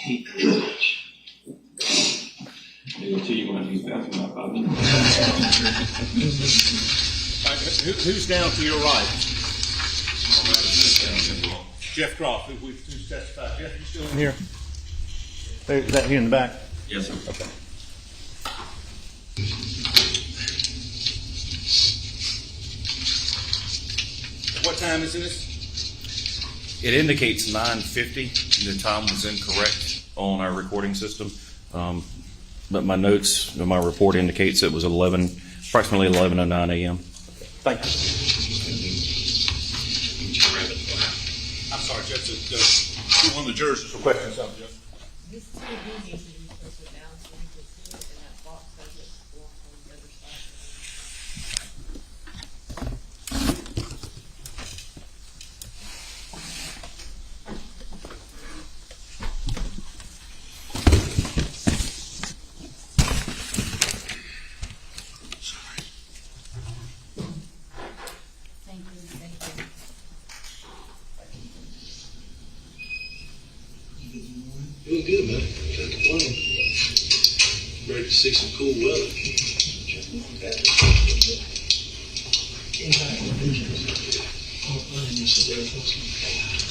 Keep in touch. I'll tell you when he's back in my 5 minutes. Who's down to your right? Jeff Croft, who's testified. Jeff, you still in here? Is that here in the back? Yes, sir. Okay. What time is this? It indicates 9:50. The time was incorrect on our recording system, but my notes, my report indicates it was approximately 11:09 a.m. Thank you. I'm sorry, Jeff. One of the jurors is requesting something, Jeff. This TV needs to be posted down so you can see it, and that box has it blocked on the other side. Thank you. Doing good, man. Can't complain. Ready to see some cool weather.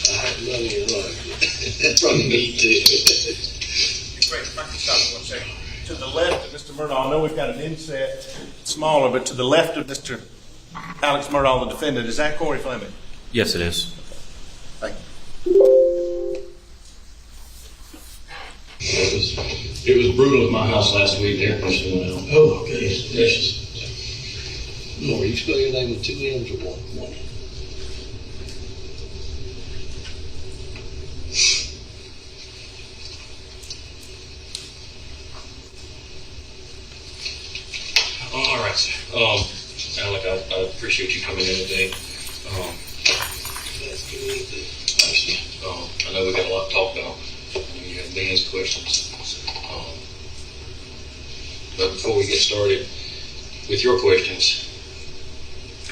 I had none of your life. Probably me too. Great, if I can stop for 1 second. To the left of Mr. Murdaugh, I know we've got an inset smaller, but to the left of Mr. Alex Murdaugh, the defendant, is that Corey Fleming? Yes, it is. Thank you. It was brutal at my house last week. The air conditioning went out. Oh, okay. Yes. More, you spell your name with 2 M's or one? M. All right, sir. Alec, I appreciate you coming in today. I know we got a lot to talk about. You have millions of questions. But before we get started with your questions,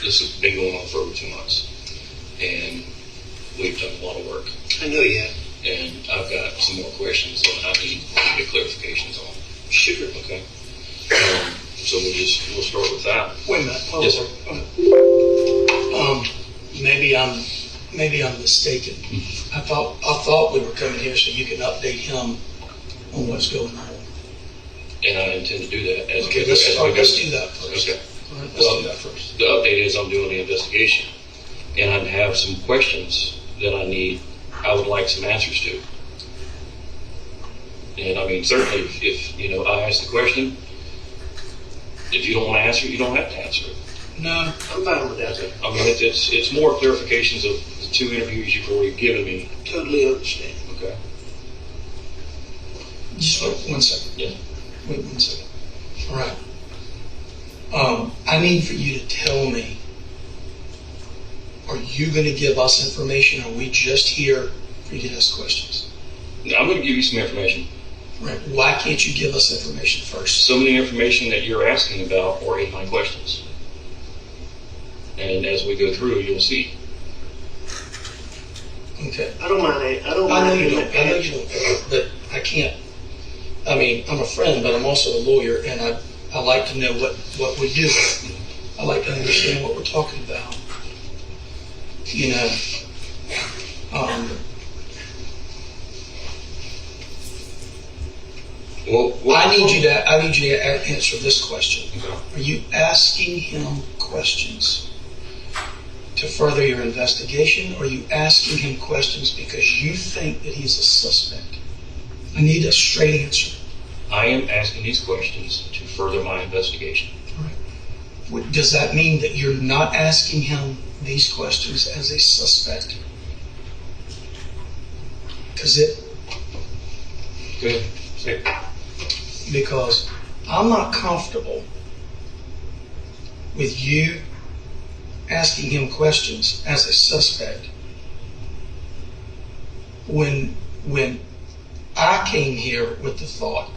this has been going on for over 2 months, and we've done a lot of work. I know you have. And I've got some more questions that I need to get clarifications on. Sure. Okay. So we'll start with that. Wait a minute. Hold Yes, on. sir. Maybe I'm mistaken. I thought we were coming here so you could update him on what's going on. And I intend to do that as Okay, we let's go. do that first. Okay. All right, let's do that first. The update is I'm doing the investigation, and I have some questions that I would like some answers to. And I mean, certainly, if I ask the question, if you don't want to answer it, you don't have to answer it. No, I'm fine with that. I mean, it's more clarifications of the 2 interviews you've already given me. Totally understand. Okay. Just wait 1 second. Yeah. Wait 1 second. All right. I need for you to tell me, are you going to give us information, or are we just here for you to ask questions? Now, I'm going to give you some information. Right. Why can't you give us information first? Some of the information that you're asking about are in my questions. And as we go through, you'll see. Okay. I don't mind. I know you don't, but I can't. I mean, I'm a friend, but I'm also a lawyer, and I like to know what we do. I like to understand what we're talking about. I need you to answer this question. Are you asking him questions to further your investigation, or are you asking him questions because you think that he's a suspect? I need a straight answer. I am asking these questions to further my investigation. All right. Does that mean that you're not asking him these questions as a suspect? Good. Say. Because I'm not comfortable with you asking him questions as a suspect when I came here with the thought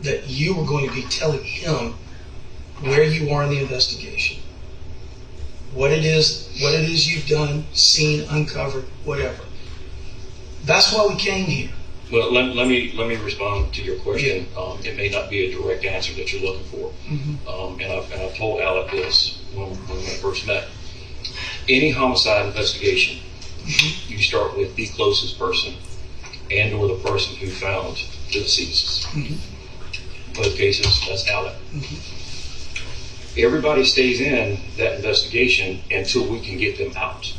that you were going to be telling him where you are in the investigation, what it is you've done, seen, uncovered, whatever. That's why we came here. Well, let me respond to your question. It may not be a direct answer that you're looking for. And I've told Alec this when we first met. Any homicide investigation, you start with the closest person and or the person who found the deceased. Both cases, that's Alec. Everybody stays in that investigation until we can get them out.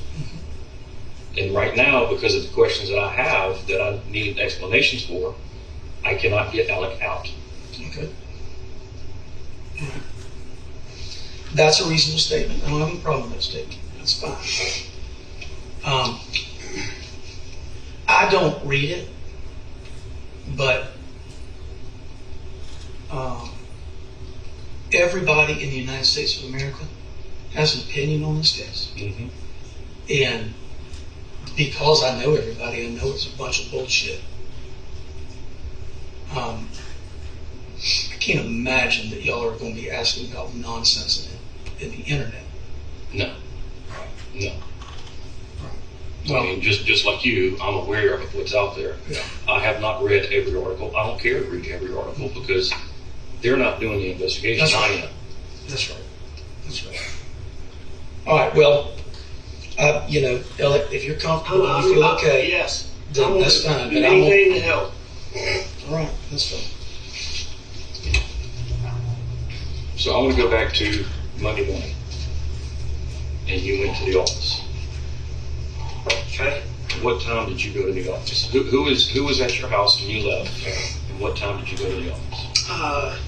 And right now, because of the questions that I have that I need explanations for, I cannot get Alec out. Okay. That's a reasonable statement. I don't have a problem with that statement. That's fine. I don't read it, but everybody in the United States of America has an opinion on this case. And because I know everybody, I know it's a bunch of bullshit. I can't imagine that y'all are going to be asking about nonsense in the internet. No. Well, I mean, just like you, I'm aware of what's out there. Yeah. I have not read every article. I don't care to read every article because they're not doing the investigation. That's I right. am. That's right. All right. Well, Elliot, if you're comfortable and you feel okay, Yes. then that's fine. Do But I'm anything to help. all right. That's fine. So I want to go back to Monday morning, and you went to the office. Okay. What time did you go to the office? Who was at your house when you left? And what time did you go to the office?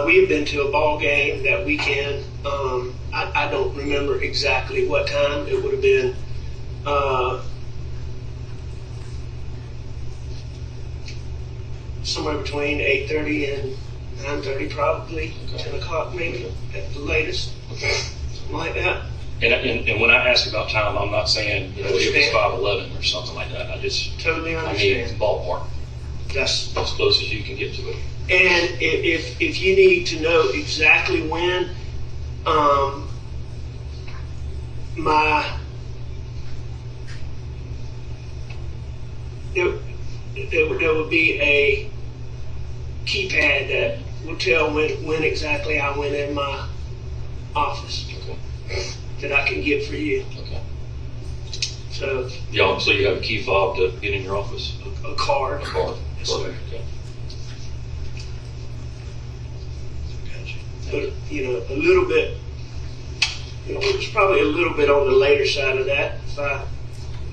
We had been to a ball game that weekend. I don't remember exactly what time. It would have been somewhere between 8:30 and 9:30, probably. Okay. 10 o'clock maybe at the latest. Something like that. And when I ask about time, I'm not saying it was 5:11 or something like that. I Totally need understand. ballpark, That's as close as you can get to it. And if you need to know exactly when, there would be a keypad that will tell when exactly I went in my office Okay. that I can get for you. Okay. So So you have a key fob to get in your office? a card. A card. Yes, sir. Perfect. Okay. But a little bit. It was probably a little bit on the later side of that. I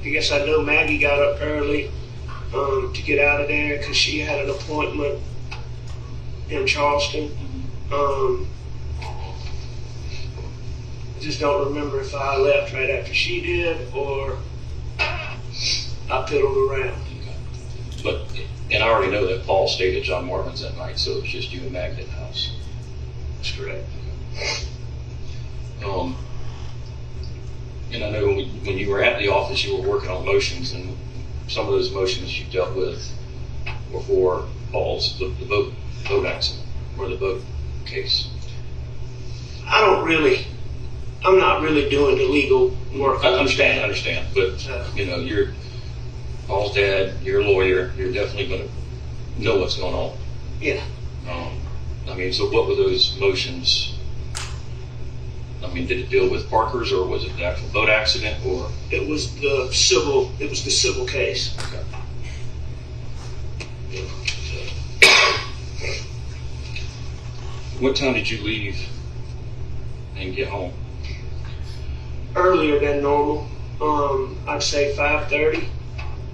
guess I know Maggie got up early to get out of there because she had an appointment in Charleston. Just don't remember if I left right after she did or I piddled around. And I already know that Paul stayed at John Marvin's that night, so it was just you and Maggie at the house. That's correct. And I know when you were at the office, you were working on motions, and some of those motions you dealt with were for Paul's, the boat accident, or the boat case. I'm not really doing the legal work. I understand, but you're Paul's dad, you're a lawyer, you're definitely going to know what's going on. Yeah. So what were those motions? Did it deal with Parker's, or was it the actual boat accident, or? It was the civil case. Okay. What time did you leave and get home? Earlier than normal. I'd say 5:30.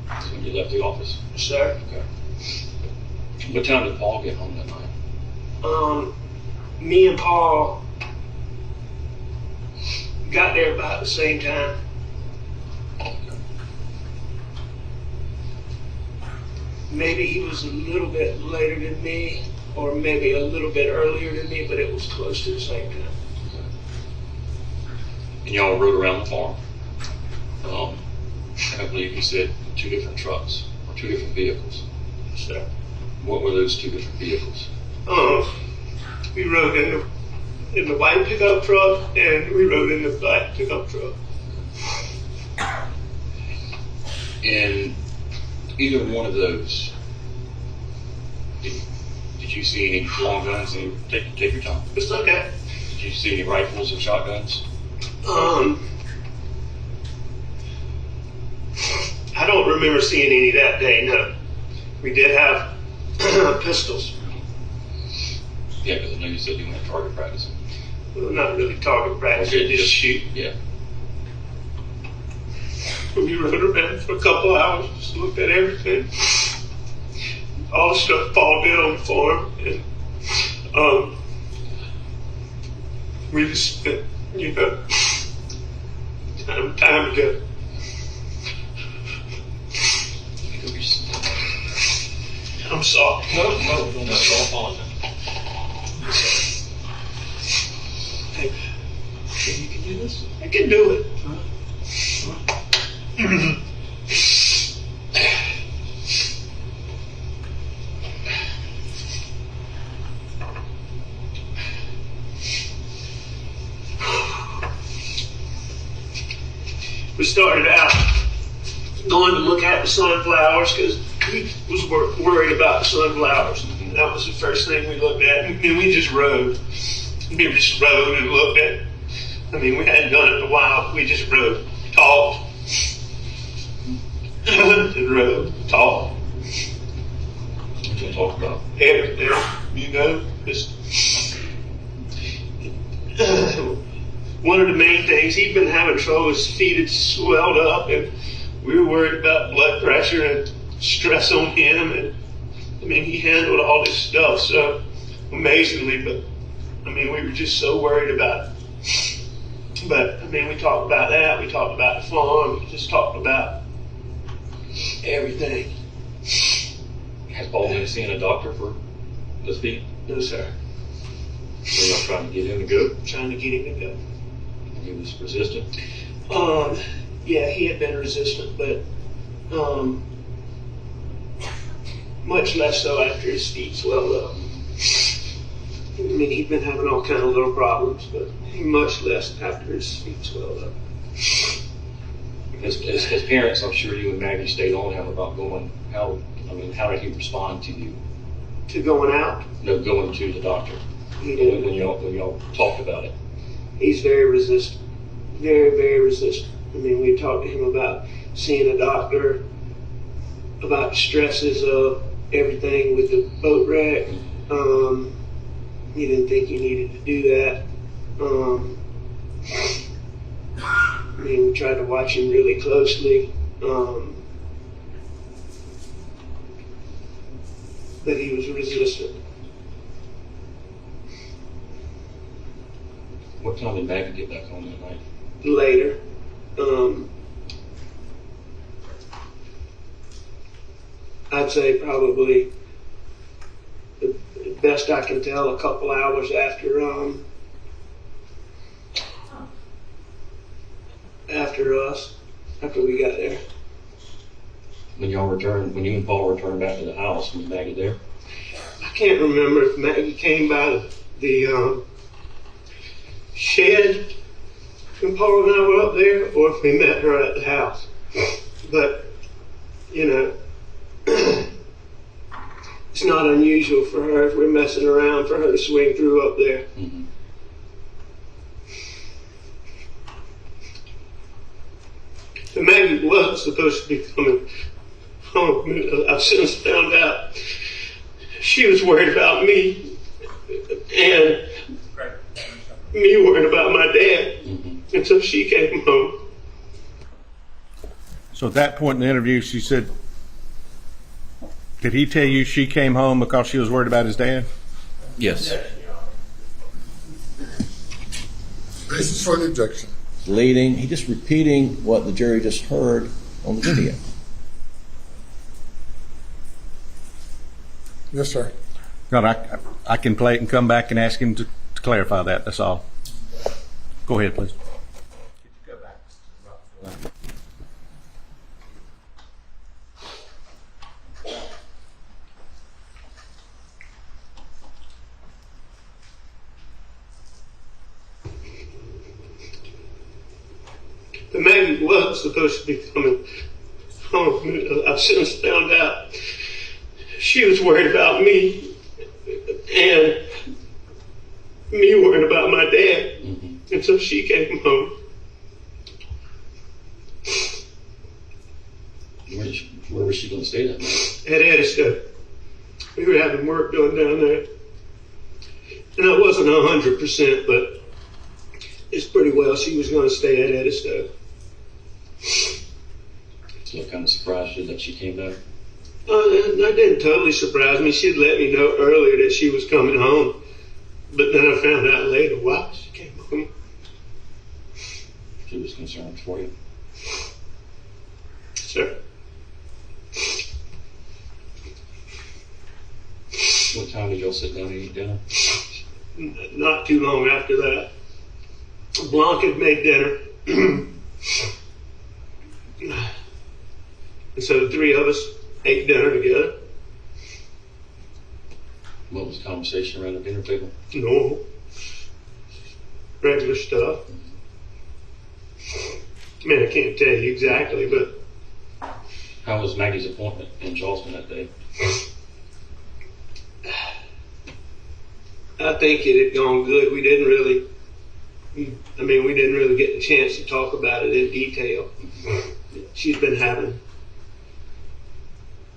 That's when you left the office? Sir. Okay. What time did Paul get home that night? Me and Paul got there about the same time. Maybe he was a little bit later than me, or maybe a little bit earlier than me, but it was close to the same time. And y'all rode around the farm. I believe you said 2 different trucks, or 2 different vehicles. So, What were those 2 different vehicles? we rode in the white pickup truck, and we rode in the black pickup truck. And either one of those, did you see any long guns? Take your time. It's okay. Did you see any rifles or shotguns? I don't remember seeing any that day, no. We did have pistols. Yeah, because I know you said you went target practicing. Well, not really target practice, just shoot. Yeah. We rode around for a couple hours, just looked at everything. All the stuff fall in on the farm, and we just spent, time together. I'm sorry. No, don't apologize. Hey, you can do this? I can do it. We started out going to look at the sunflowers because we was worried about the sunflowers. That was the first thing we looked at, and then we just rode. We just rode and looked at. I mean, we hadn't done it in a while. We just rode, talked, and rode, talked. What you talk about? Everything, just one of the main things, he'd been having trouble, his feet had swelled up, and we were worried about blood pressure and stress on him, and I mean, he handled all this stuff so amazingly, but I mean, we were just so worried about it. But I mean, we talked about that, we talked about the farm, we just talked about everything. Has Paul been seeing a doctor for his feet? No, sir. So y'all trying to get him to go? Trying to get him to go. He was resistant. Yeah, he had been resistant, but much less so after his feet swelled up. I mean, he'd been having all kind of little problems, but much less after his feet swelled up. As parents, I'm sure you and Maggie stayed on him about going. How did he respond to you? To going out? No, going to the doctor. He did. When y'all talked about it. He's very resistant. Very, very resistant. I mean, we talked to him about seeing a doctor, about the stresses of everything with the boat wreck. He didn't think he needed to do that. I mean, we tried to watch him really closely. But he was resistant. What time did Maggie get back home that night? Later. I'd say probably, the best I can tell, a couple hours after we got there. When you and Paul returned back to the house, was Maggie there? I can't remember if Maggie came by the shed when Paul and I were up there, or if we met her at the house. But, it's not unusual for her, if we're messing around, for her to swing through up there. Mm-hmm. And Maggie wasn't supposed to be coming home. I've since found out she was worried about me, and me worried about my dad. Mm-hmm. And so she came home. So at that point in the interview, she said, did he tell you she came home because she was worried about his dad? Yes. Basis for the objection. Leading, he just repeating what the jury just heard on the video. Yes, sir. God, I can play it and come back and ask him to clarify that. That's all. Go ahead, please. But Maggie wasn't supposed to be coming I've since found out she was worried about me and me worried about my dad. And so she came home. Where was she going to stay that night? At Edison. We were having work done down there. And I wasn't 100%, but it's pretty well she was going to stay at Edison. So it kind of surprised you that she came back? That didn't totally surprise me. She'd let me know earlier that she was coming home. But then I found out later why she came home. She was concerned for you. Sir. What time did y'all sit down and eat dinner? Not too long after that. Blanc had made dinner. And so the three of us ate dinner together. What was the conversation around the dinner table? Normal. Regular stuff. I mean, I can't tell you exactly, but... How was Maggie's appointment in Charleston that day? I think it had gone good. We didn't really get the chance to talk about it in detail. She's been having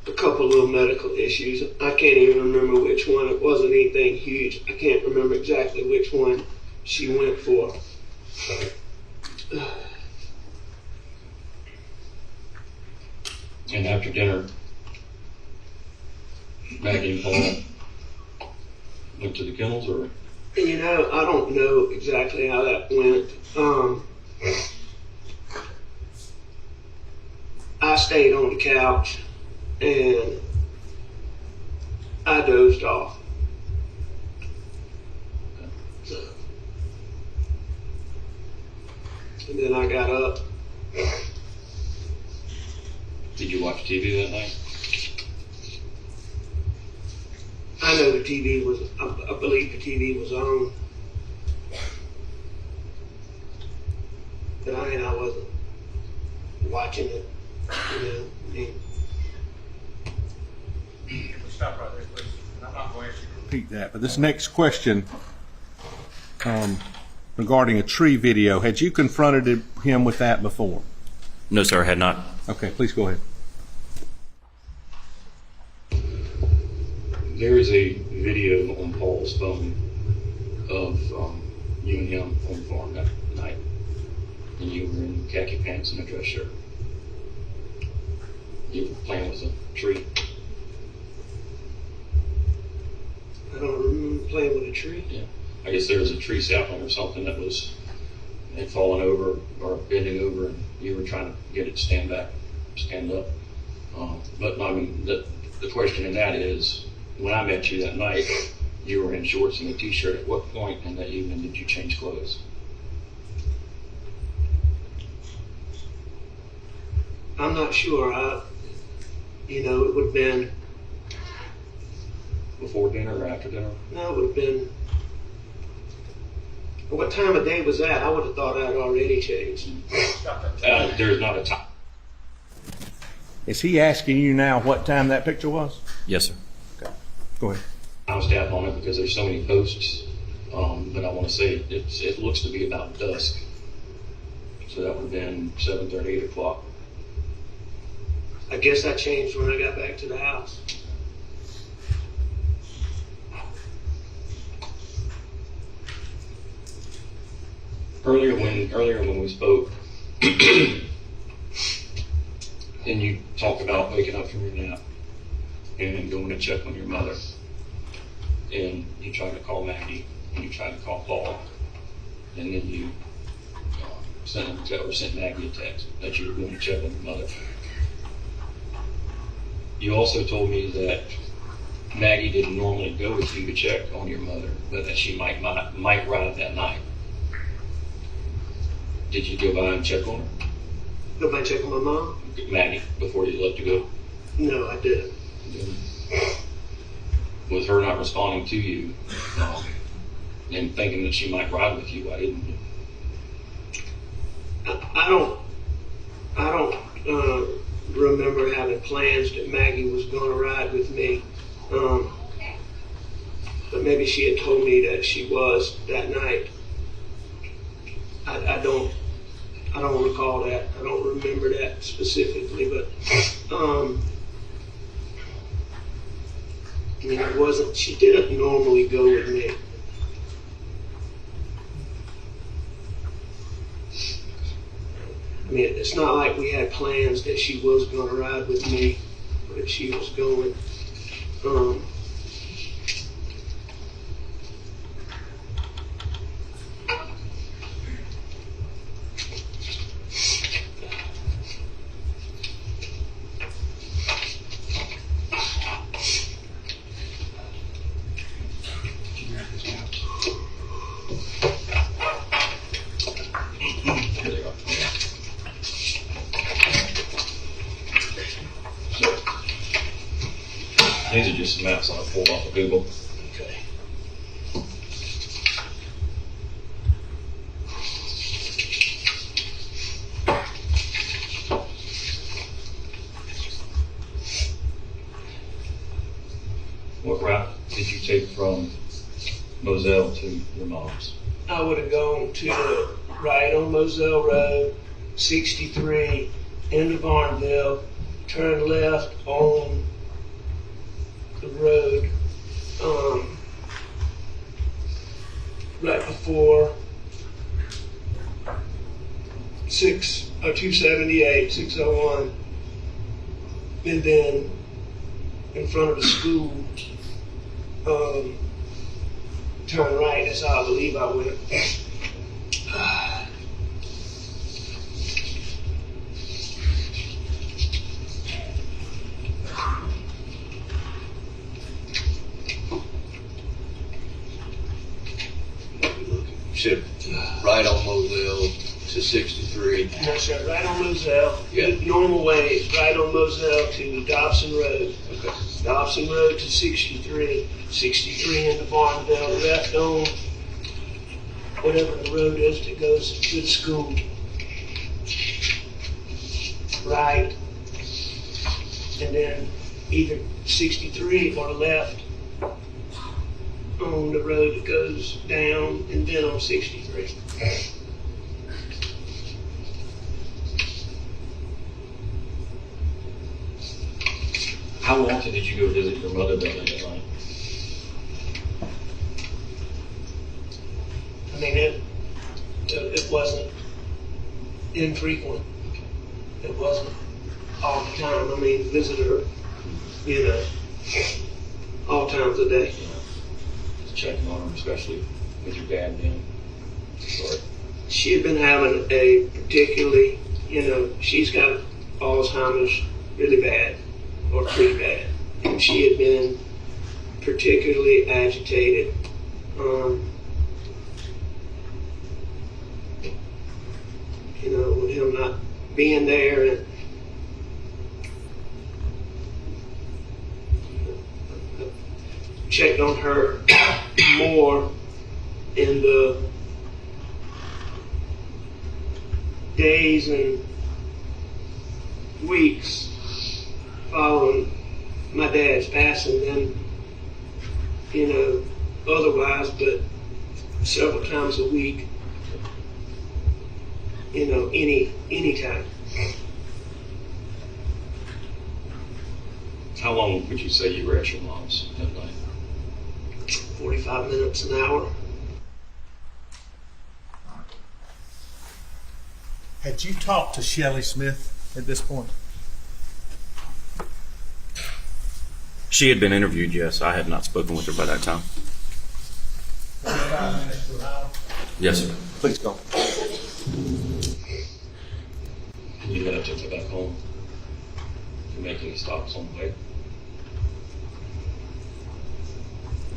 a couple little medical issues. I can't even remember which one. It wasn't anything huge. I can't remember exactly which one she went for. And after dinner, Maggie and Paul went to the kennels, or? You know, I don't know exactly how that went. I stayed on the couch and I dozed off. And then I got up. Did you watch TV that night? I know the TV was, I believe the TV was on. But I wasn't watching it. You know, I mean, We'll stop right there, please. And I'm not going to ask you to repeat that, but this next question regarding a tree video, had you confronted him with that before? No, sir, I had not. Okay, please go ahead. There is a video on Paul's phone of you and him on the farm that night. And you were in khaki pants and a dress shirt. You were playing with a tree. I don't remember playing with a tree. Yeah. I guess there was a tree sapling or something that had fallen over or bending over, and you were trying to get it to stand up. But I mean, the question in that is, when I met you that night, you were in shorts and a t-shirt. At what point in that evening did you change clothes? I'm not sure. It would have been, Before dinner or after dinner? no, it would have been, what time of day was that? I would have thought I'd already changed. There's not a time. Is he asking you now what time that picture was? Yes, sir. Go ahead. I was down on it because there's so many posts, but I want to say it looks to be about dusk. So that would have been 7:30, 8 o'clock. I guess I changed when I got back to the house. Earlier when we spoke, and you talked about waking up from your nap and going to check on your mother, and you tried to call Maggie and you tried to call Paul, and then you sent Maggie a text that you were going to check on your mother. You also told me that Maggie didn't normally go with you to check on your mother, but that she might ride that night. Did you go by and check on her? Go by and check on my mom? Maggie, before you left to go? No, I didn't. With her not responding to you and thinking that she might ride with you, why didn't you? I don't remember having plans that Maggie was going to ride with me. But maybe she had told me that she was that night. I don't recall that. I don't remember that specifically, but I mean, it wasn't. She didn't normally go with me. I mean, it's not like we had plans that she was going to ride with me, or that she was going. These are just some maps I pulled off of Google. Okay. What route did you take from Moselle to your mom's? I would have gone to the right on Moselle Road, 63, into Varnville, turn left on the road, right before 278, 601, and then in front of the school, turn right. That's how I believe I went. Said right on Moselle to 63. No, sir, right on Moselle. Yeah. The normal way is right on Moselle to Dobson Road. Okay. Dobson Road to 63. 63 into Barnville. Left on whatever the road is that goes to the school. Right. And then either 63 or left on the road that goes down, and then on 63. How often did you go visit your mother that night? I mean, it wasn't infrequent. It wasn't all the time. I mean, visit her, all times a day. Checking on her, especially with your dad being sorry. She had been having a particularly, she's got Alzheimer's really bad, or pretty bad. And she had been particularly agitated. With him not being there, and checked on her more in the days and weeks following my dad's passing than, otherwise, but several times a week, any time. How long would you say you were at your mom's that night? 45 minutes, an hour. Had you talked to Shelley Smith at this point? She had been interviewed, yes. I had not spoken with her by that time. 45 minutes to an hour. Yes, sir. Please go. You had to take her back home. Did you make any stops on the way?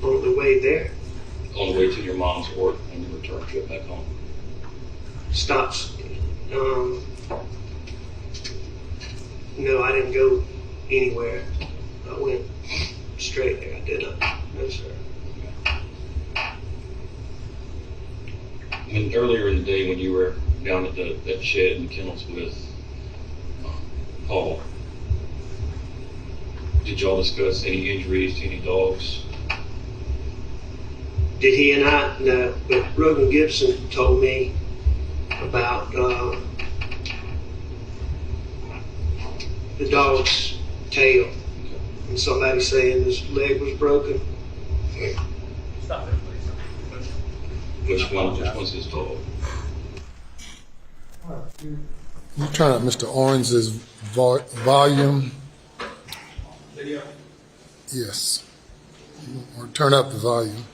On the way there, On the way to your mom's work and your return trip back home? stops. No, I didn't go anywhere. I went straight there. I did not. No, sir. I mean, earlier in the day when you were down at that shed in the kennels with Paul, Did y'all discuss any injuries to any dogs? Did he and I? No, but Rogan Gibson told me about the dog's tail, and somebody saying his leg was broken. Stop there, please. Which one's his dog? You turn up Mr. Orange's volume. Video. Yes. Or turn up the volume.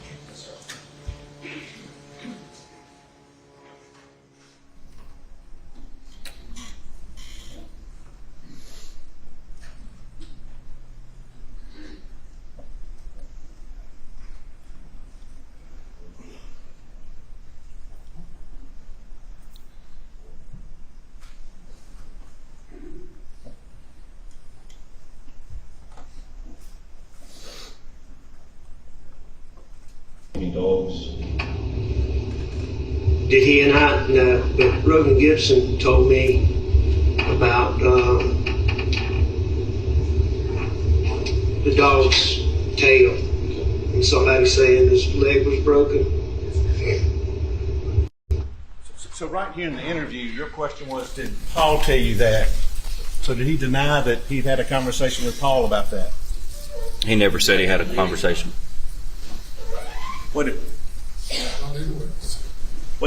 Any dogs? Did he and I? No, but Rogan Gibson told me about the dog's tail, and somebody saying his leg was broken. So right here in the interview, your question was, did Paul tell you that? So did he deny that he'd had a conversation with Paul about that? He never said he had a conversation. What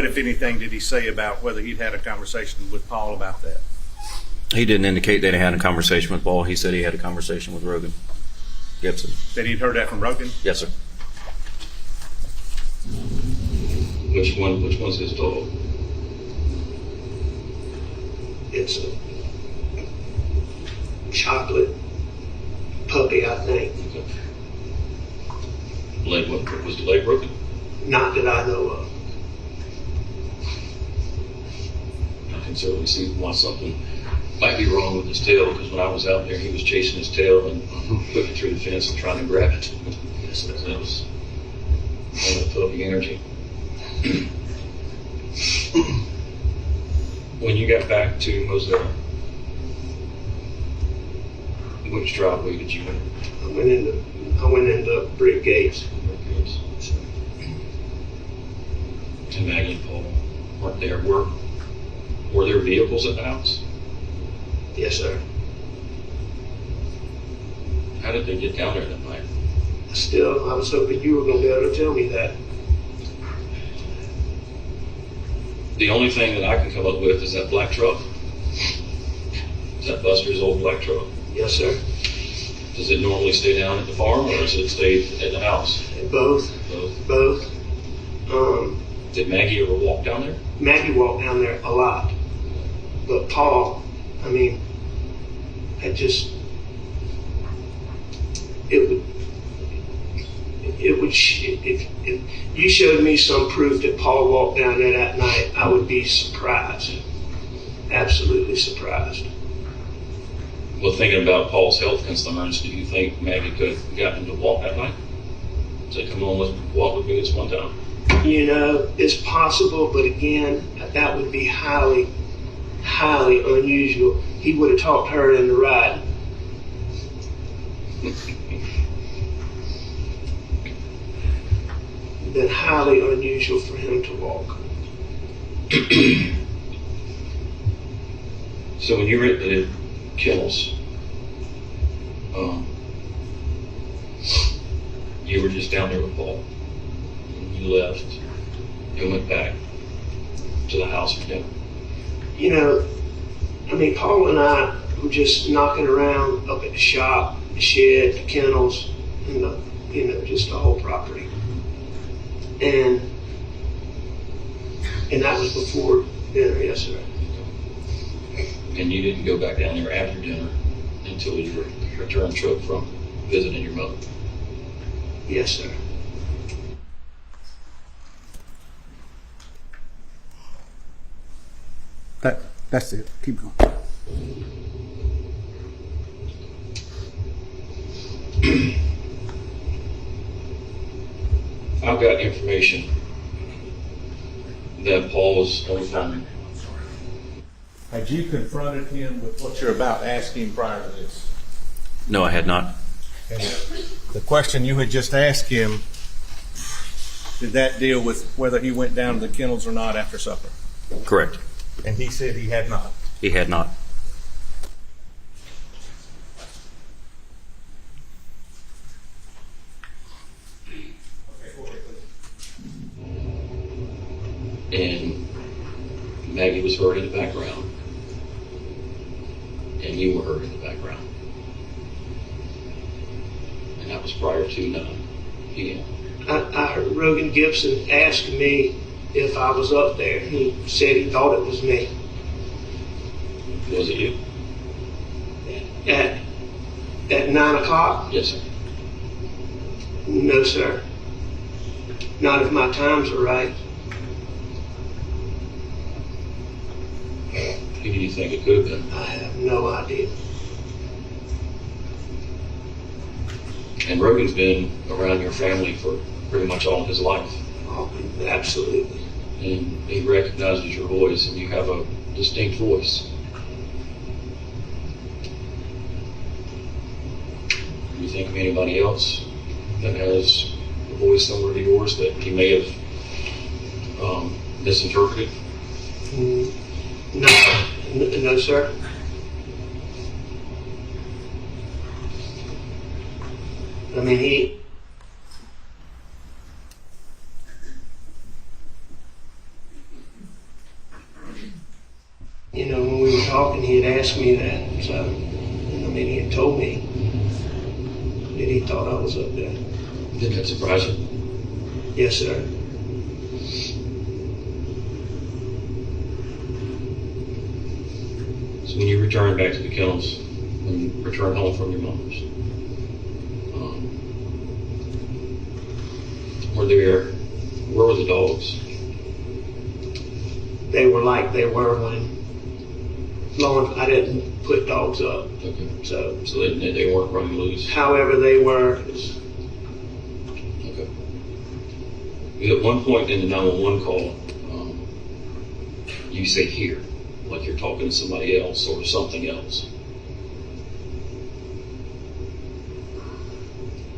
if anything did he say about whether he'd had a conversation with Paul about that? He didn't indicate that he had a conversation with Paul. He said he had a conversation with Rogan Gibson. That he'd heard that from Rogan? Yes, sir. Which one's his dog? It's a chocolate puppy, I think. Was the leg broken? Not that I know of. I can certainly see why something might be wrong with his tail, because when I was out there, he was chasing his tail and putting it through the fence and trying to grab it. So that was all that puppy energy. When you got back to Murdaugh, which driveway did you enter? I went into Brick Gates. And Maggie and Paul weren't there. Were there vehicles at the house? Yes, sir. How did they get down there that night? Still, I was hoping you were going to be able to tell me that. The only thing that I can come up with is that black truck. Is that Buster's old black truck? Yes, sir. Does it normally stay down at the farm, or does it stay at the house? Both. Both. Did Maggie ever walk down there? Maggie walked down there a lot. But Paul, I mean, it would, if you showed me some proof that Paul walked down there that night, I would be surprised. Absolutely surprised. Well, thinking about Paul's health concerns, do you think Maggie could have gotten him to walk that night? Say, come on, let's walk with me this one time. You know, it's possible, but again, that would be highly, highly unusual. He would have talked her into riding. Been highly unusual for him to walk. So when you were at the kennels, you were just down there with Paul. You left and went back to the house for dinner. You know, I mean, Paul and I were just knocking around up at the shop, the shed, the kennels, and just the whole property. And that was before dinner, yes, sir. And you didn't go back down there after dinner until your return trip from visiting your mother. Yes, sir. That's it. Keep going. I've got information that Paul was on the phone. Had you confronted him with what you're about asking prior to this? No, I had not. And the question you had just asked him, did that deal with whether he went down to the kennels or not after supper? Correct. And he said he had not. He had not. And Maggie was heard in the background, and you were heard in the background, and that was prior to 9 p.m. I heard Rogan Gibson ask me if I was up there. He said he thought it was me. Was it you? At 9 o'clock? Yes, sir. No, sir. Not if my times are right. Who do you think it could have been? I have no idea. And Rogan's been around your family for pretty much all of his life, Oh, absolutely. and he recognizes your voice, and you have a distinct voice. Do you think of anybody else that has a voice similar to yours that he may have misinterpreted? No, sir. I mean, when we were talking, he had asked me that. So, I mean, he had told me that he thought I was up there. Did that surprise you? Yes, sir. So when you returned back to the kennels, when you returned home from your mother's, where were the dogs? They were like they were when I didn't put dogs up. Okay. So they weren't running loose? however they were. Okay. At one point in the 911 call, you say here, like you're talking to somebody else or something else.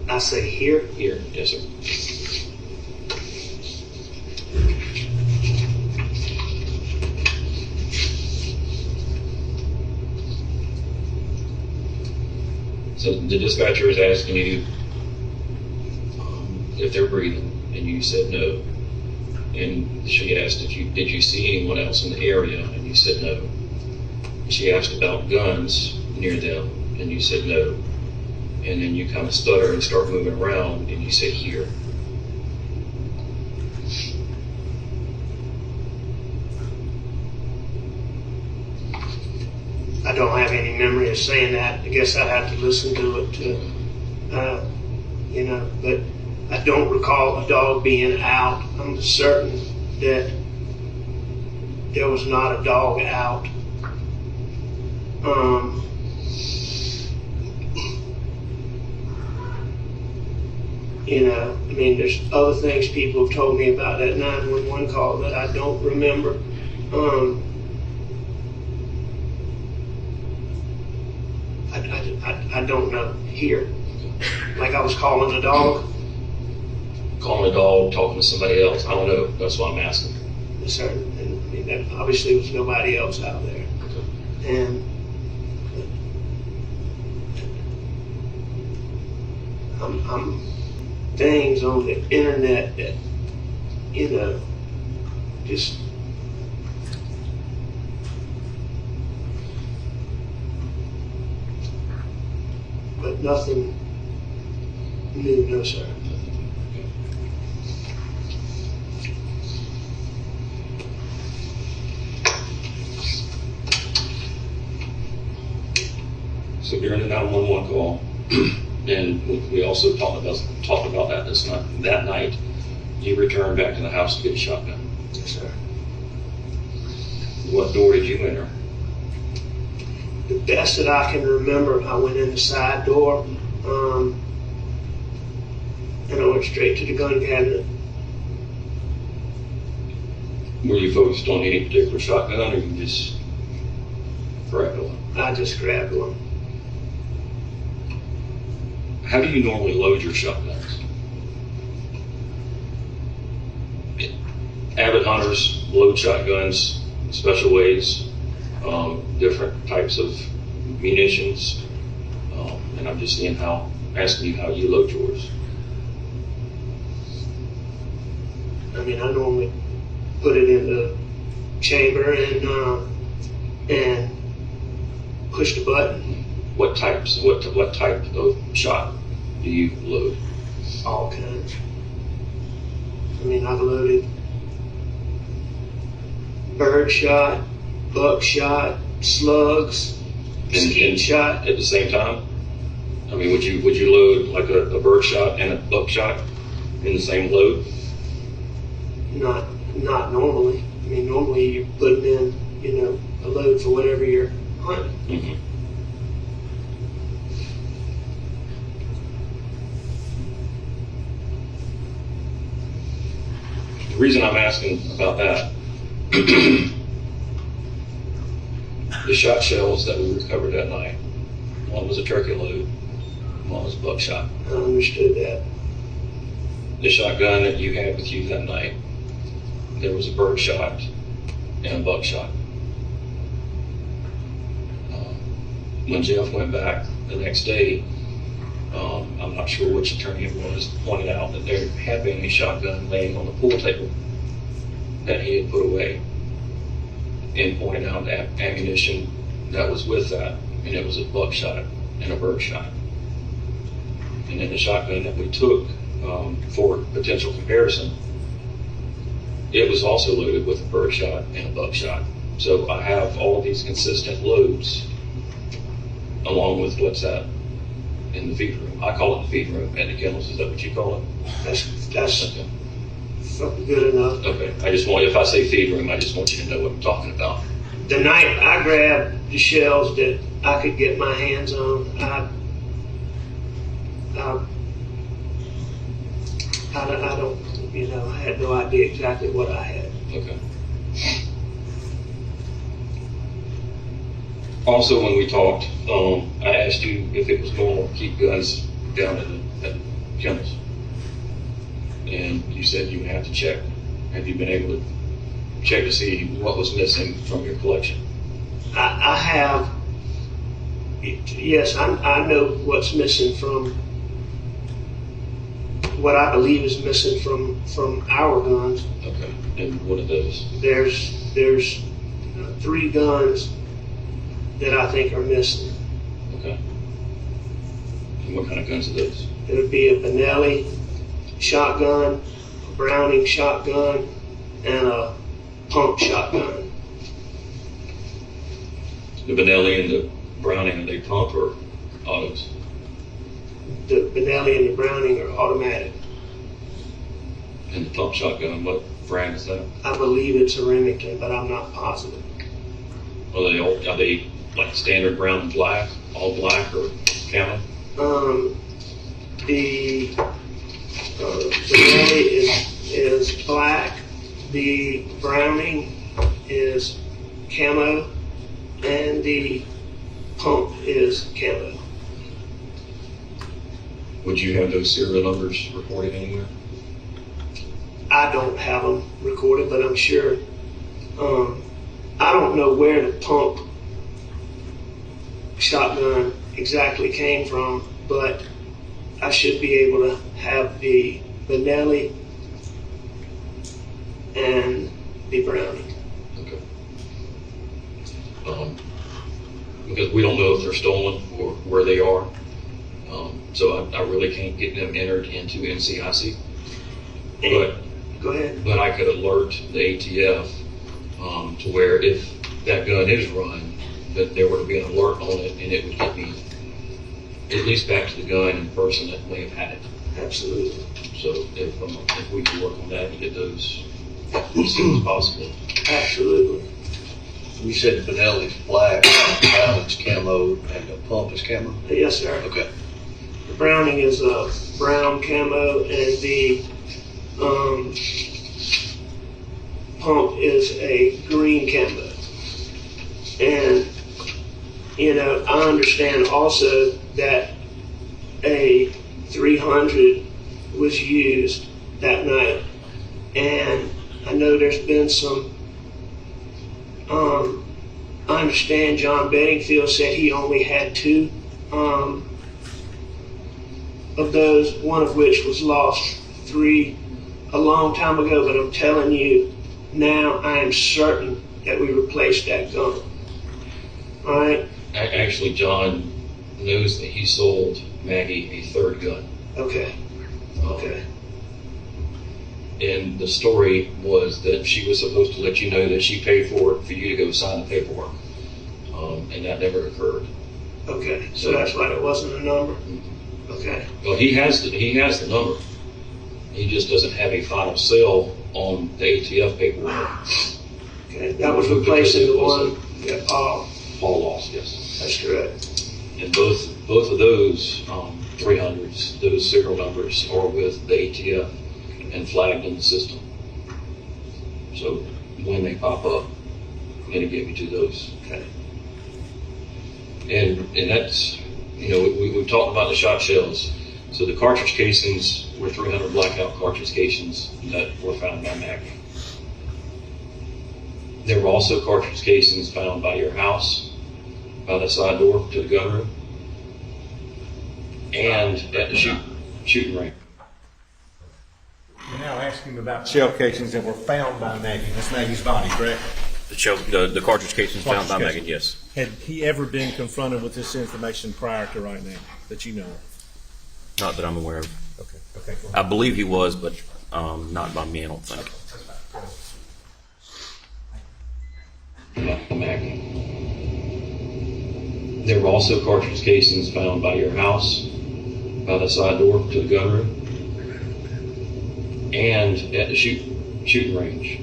I say here. Here, yes, sir. So the dispatcher is asking you if they're breathing, and you said no. And she asked did you see anyone else in the area, and you said no. She asked about guns near them, and you said no. And then you kind of stutter and start moving around, and you said here. I don't have any memory of saying that. I guess I'd have to listen to it but I don't recall a dog being out. I'm certain that there was not a dog out. There's other things people have told me about that 911 call that I don't remember. I don't know here. Like I was calling a dog. Calling a dog, talking to somebody else. I don't know. That's why I'm asking. Yes, sir. And there obviously was nobody else out there. And I'm things on the internet that just but nothing new, no, sir. So during the 911 call, and we also talked about that that night, you returned back to the house to get a shotgun. Yes, sir. What door did you enter? The best that I can remember, I went in the side door, and I went straight to the gun cabinet. Were you focused on any particular shotgun, or you just grabbed one? I just grabbed one. How do you normally load your shotguns? Avid hunters load shotguns special ways, different types of munitions, and I'm just asking you how you load yours. I mean, I normally put it in the chamber and push the button. What type of shot do you load? All kinds. I mean, I've loaded bird shot, buck shot, slugs, skeet shot. At the same time? I mean, would you load like a bird shot and a buck shot in the same load? Not normally. I mean, normally you put them in, a load for whatever you're hunting. Mm-hmm. The reason I'm asking about that, the shot shells that we recovered that night, one was a turkey load, one was buckshot. I understood that. The shotgun that you had with you that night, there was a bird shot and a buckshot. When Jeff went back the next day, I'm not sure which attorney it was, pointed out that there had been a shotgun laying on the pool table that he had put away, and pointed out that ammunition that was with that, and it was a buckshot and a bird shot. And then the shotgun that we took for potential comparison, it was also loaded with a bird shot and a buckshot. So I have all of these consistent loads along with what's that in the feed room. I call it the feed room at the kennels. Is that what you call it? That's Okay. good enough. Okay. If I say feed room, I just want you to know what I'm talking about. The night I grabbed the shells that I could get my hands on, I don't, I had no idea exactly what I had. Okay. Also, when we talked, I asked you if it was normal to keep guns down at the kennels, and you said you would have to check. Have you been able to check to see what was missing from your collection? I have. Yes, I know what's missing from what I believe is missing from our guns. Okay. And what are those? There's 3 guns that I think are missing. Okay. And what kind of guns are those? It would be a Benelli shotgun, a Browning shotgun, and a pump shotgun. The Benelli and the Browning, are they pump or autos? The Benelli and the Browning are automatic. And the pump shotgun, what brand is that? I believe it's a Remington, but I'm not positive. Are they like standard brown and black, all black, or camo? The Benelli is black. The Browning is camo, and the pump is camo. Would you have those serial numbers recorded anywhere? I don't have them recorded, but I'm sure. I don't know where the pump shotgun exactly came from, but I should be able to have the Benelli and the Browning. Okay. Because we don't know if they're stolen or where they are. So I really can't get them entered into NCIC. Go ahead. But I could alert the ATF to where if that gun is run, that there would be an alert on it, and it would get me at least back to the gun and the person that may have had it. Absolutely. So if we could work on that and get those as soon as possible. Absolutely. You said the Benelli's black, the Browning's camo, and the pump is camo? Yes, sir. Okay. The Browning is a brown camo, and the pump is a green camo. And, I understand also that a 300 was used that night. And I know there's been some, I understand John Bedingfield said he only had 2 of those, one of which was lost 3 a long time ago, but I'm telling you, now I am certain that we replaced that gun. All right? Actually, John knows that he sold Maggie a 3rd gun. Okay. Okay. And the story was that she was supposed to let you know that she paid for it for you to go sign the paperwork. And that never occurred. Okay. So that's why there wasn't a number? Okay. Well, he has the number. He just doesn't have a final sale on the ATF paperwork. Okay. That was replacing the one that Paul lost, yes. That's correct. And both of those 300s, those serial numbers are with the ATF and flagged in the system. So when they pop up, I'm going to get you to those. Okay. And that's, we talked about the shot shells. So the cartridge casings were 300 blackout cartridge casings that were found by Maggie. There were also cartridge casings found by your house, by the side door to the gun room, and at the shooting range. You're now asking about shell casings that were found by Maggie. That's Maggie's body, correct? The cartridge casings found by Cartridge Megan, yes. Had he ever been confronted with this information prior to right now that you know of? Not that I'm aware of. Okay. Okay. Cool. I believe he was, but not by me, I don't think. Maggie. There were also cartridge casings found by your house, by the side door to the gun room, and at the shooting range.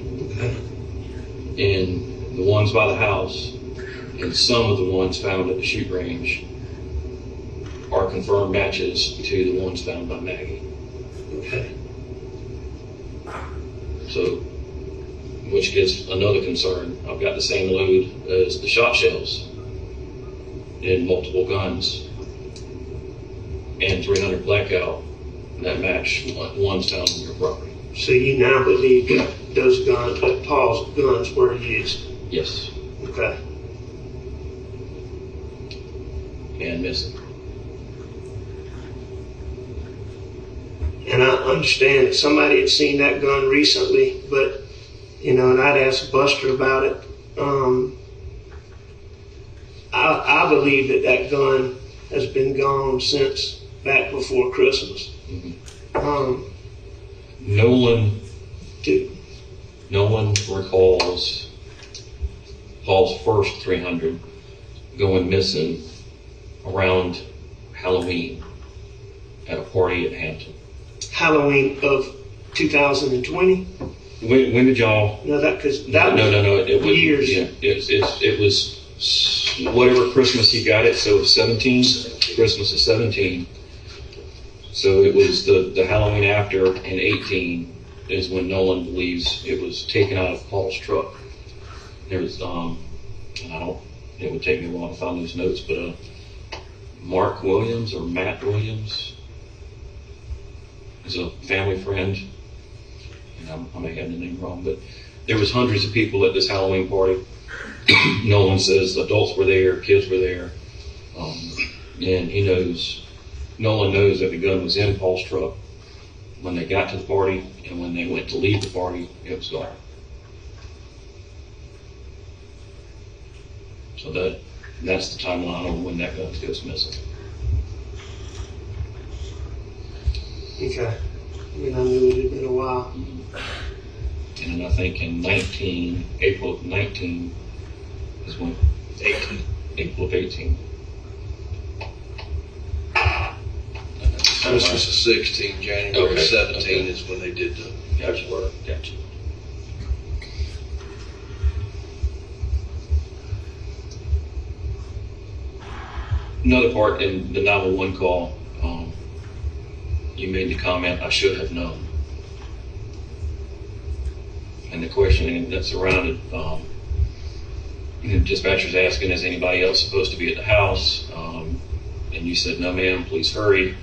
And the ones by the house and some of the ones found at the shoot range are confirmed matches to the ones found by Maggie. Okay. So, which gives another concern. I've got the same load as the shot shells in multiple guns and 300 blackout that match ones found on your property. So you now believe that those guns, that Paul's guns were used? Yes. Okay. And missing. And I understand that somebody had seen that gun recently, but, and I'd asked Buster about it. I believe that gun has been gone since back before Christmas. Mm-hmm. No one recalls Paul's first 300 going missing around Halloween at a party at Hampton. Halloween of 2020? When did y'all? No, that because No. It was years. Yeah, it was whatever Christmas he got it. So 17. Christmas of 17. So it was the Halloween after in 18 is when Nolan believes it was taken out of Paul's truck. There was and it would take me a while to find those notes, but Mark Williams or Matt Williams is a family friend. And I may have the name wrong, but there was hundreds of people at this Halloween party. Nolan says adults were there, kids were there, and Nolan knows that the gun was in Paul's truck when they got to the party, and when they went to leave the party, it was gone. So that's the timeline on when that gun goes missing. Okay. I mean, I knew it had been a while. And I think in April of 19 is when, April of 18. Christmas of 16, January 17 is when they did the paperwork. Gotcha. Another part in the 911 call, you made the comment, I should have known. And the questioning that surrounded, dispatcher's asking, is anybody else supposed to be at the house? And you said, no ma'am, please hurry.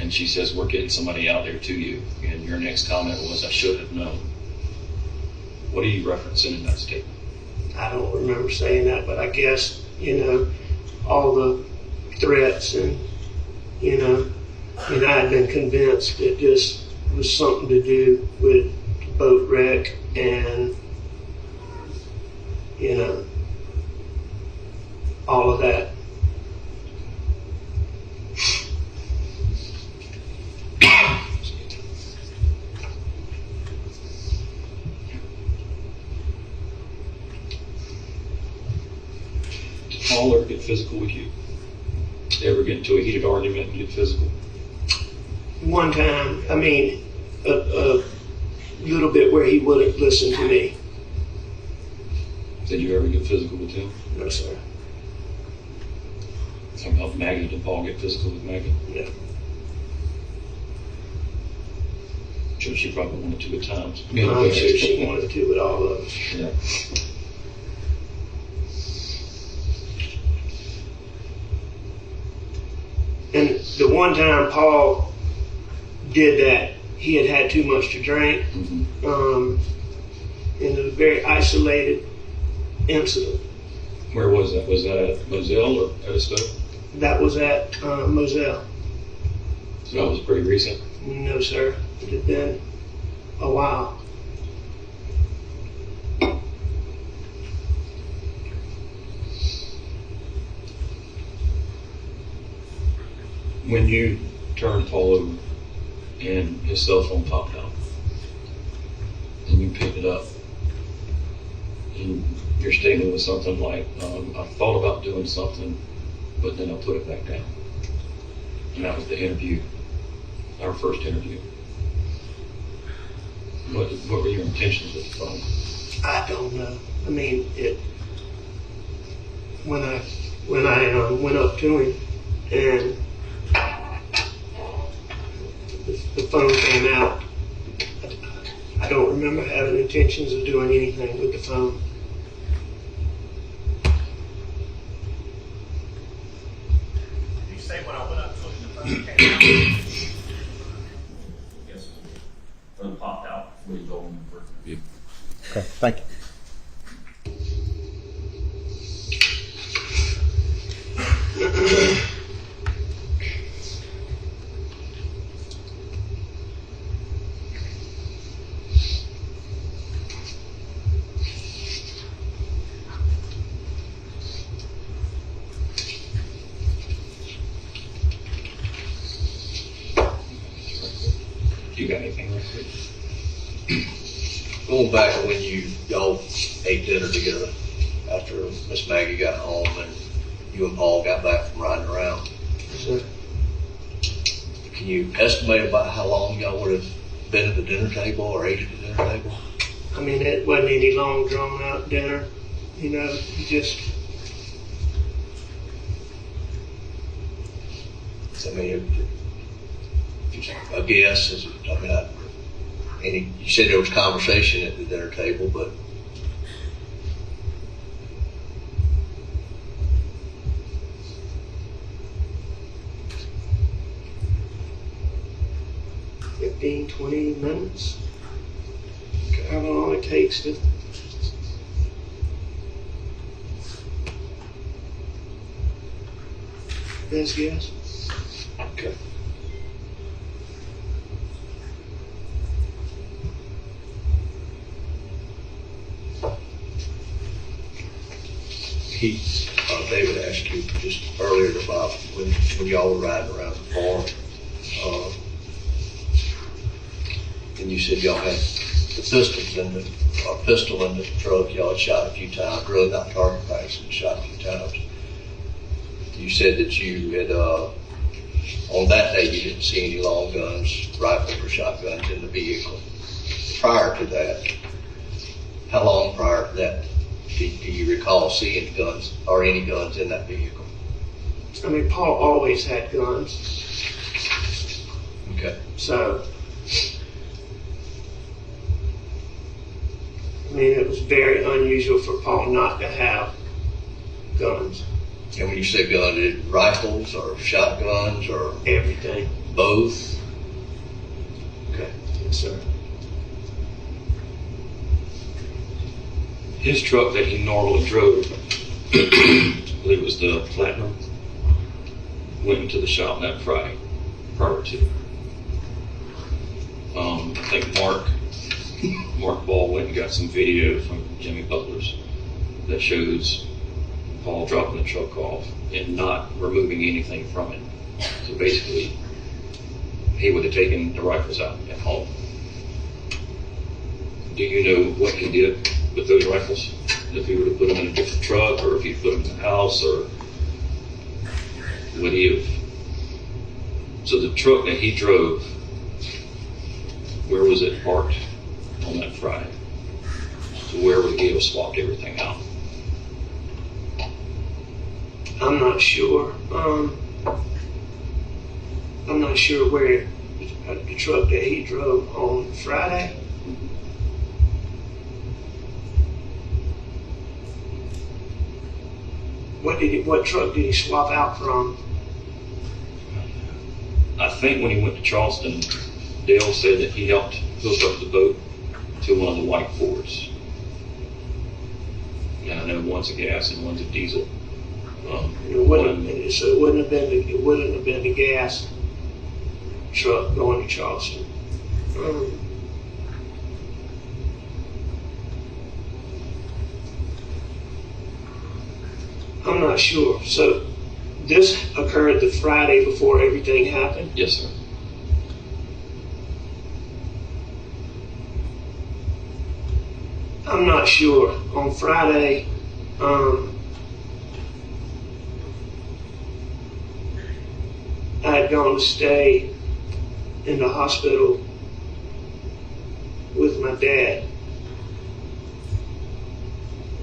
and she says, we're getting somebody out there to you. And your next comment was, I should have known. What are you referencing in that statement? I don't remember saying that, but I guess, all the threats and, and I had been convinced it just was something to do with the boat wreck and, all of that. Did Paul ever get physical with you? Ever get into a heated argument and get physical? One time, a little bit where he wouldn't listen to me. Did you ever get physical with him? No, sir. Talking about Maggie, did Paul get physical with Maggie? No. Sure, she probably wanted to at times. I'm sure she wanted to with all of us. Yeah. And the one time Paul did that, he had had too much to drink. And it was a very isolated incident. Where was that? Was that at Moselle or Edisto? That was at Moselle. So that was pretty recent. No, sir. It had been a while. When you turned Paul over and his cell phone popped out and you picked it up and your statement was something like, I thought about doing something, but then I put it back down. And that was the interview, our first interview. What were your intentions with the phone? I don't know. When I went up to him and the phone came out, I don't remember having intentions of doing anything with the phone. You say when I went up to him, the phone came out? Yes. Phone popped out when you go on the first interview. Okay, thank you. You got anything right quick? Going back to when y'all ate dinner together after Miss Maggie got home and you and Paul got back from riding around. So, Can you estimate about how long y'all would have been at the dinner table or ate at the dinner table? it wasn't any long drawn out dinner. Just A guess is, you said there was conversation at the dinner table, but 15, 20 minutes. However long it takes to. Best guess. okay. David asked you just earlier about when y'all were riding around the farm, and you said y'all had the pistol in the truck. Y'all had shot a few times, really not target practice, and shot a few times. You said that you had on that day you didn't see any long guns, rifles, or shotguns in the vehicle. Prior to that, how long prior to that do you recall seeing guns or any guns in that vehicle? Paul always had guns. Okay. So, it was very unusual for Paul not to have guns. And when you say guns, rifles or shotguns or Everything. Both? Okay, yes, sir. His truck that he normally drove, I believe it was the Platinum, went into the shop that Friday prior to. I think Mark Ball went and got some video from Jimmy Butler's that shows Paul dropping the truck off and not removing anything from it. So basically, he would have taken the rifles out at home. Do you know what he did with those rifles? If he would have put them in a different truck, or if he put them in the house, or would he have? So the truck that he drove, where was it parked on that Friday? So where would he have swapped everything out? I'm not sure. I'm not sure where the truck that he drove on Friday. What truck did he swap out from? I think when he went to Charleston, Dale said that he helped hook up the boat to one of the white Fords. And I know one's a gas and one's a diesel. So it wouldn't have been the gas truck going to Charleston. I'm not sure. So this occurred the Friday before everything happened? Yes, sir. I'm not sure. On Friday, I had gone to stay in the hospital with my dad.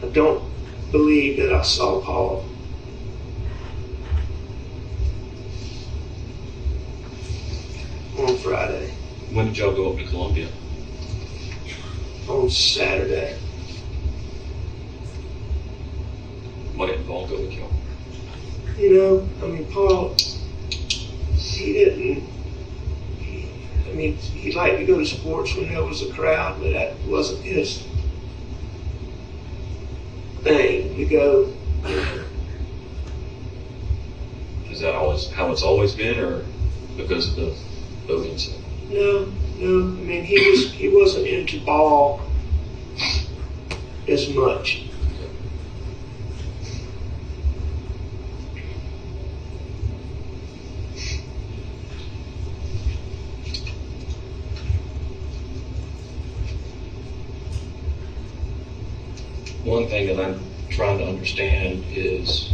I don't believe that I saw Paul. On Friday. When did y'all go up to Columbia? On Saturday. Why didn't Paul go with y'all? You know, I mean, Paul, he didn't. He liked to go to sports when there was a crowd, but that wasn't his thing to go. Is that always how it's always been, or because of the boat incident? No. I mean, he wasn't into ball as much. One thing that I'm trying to understand is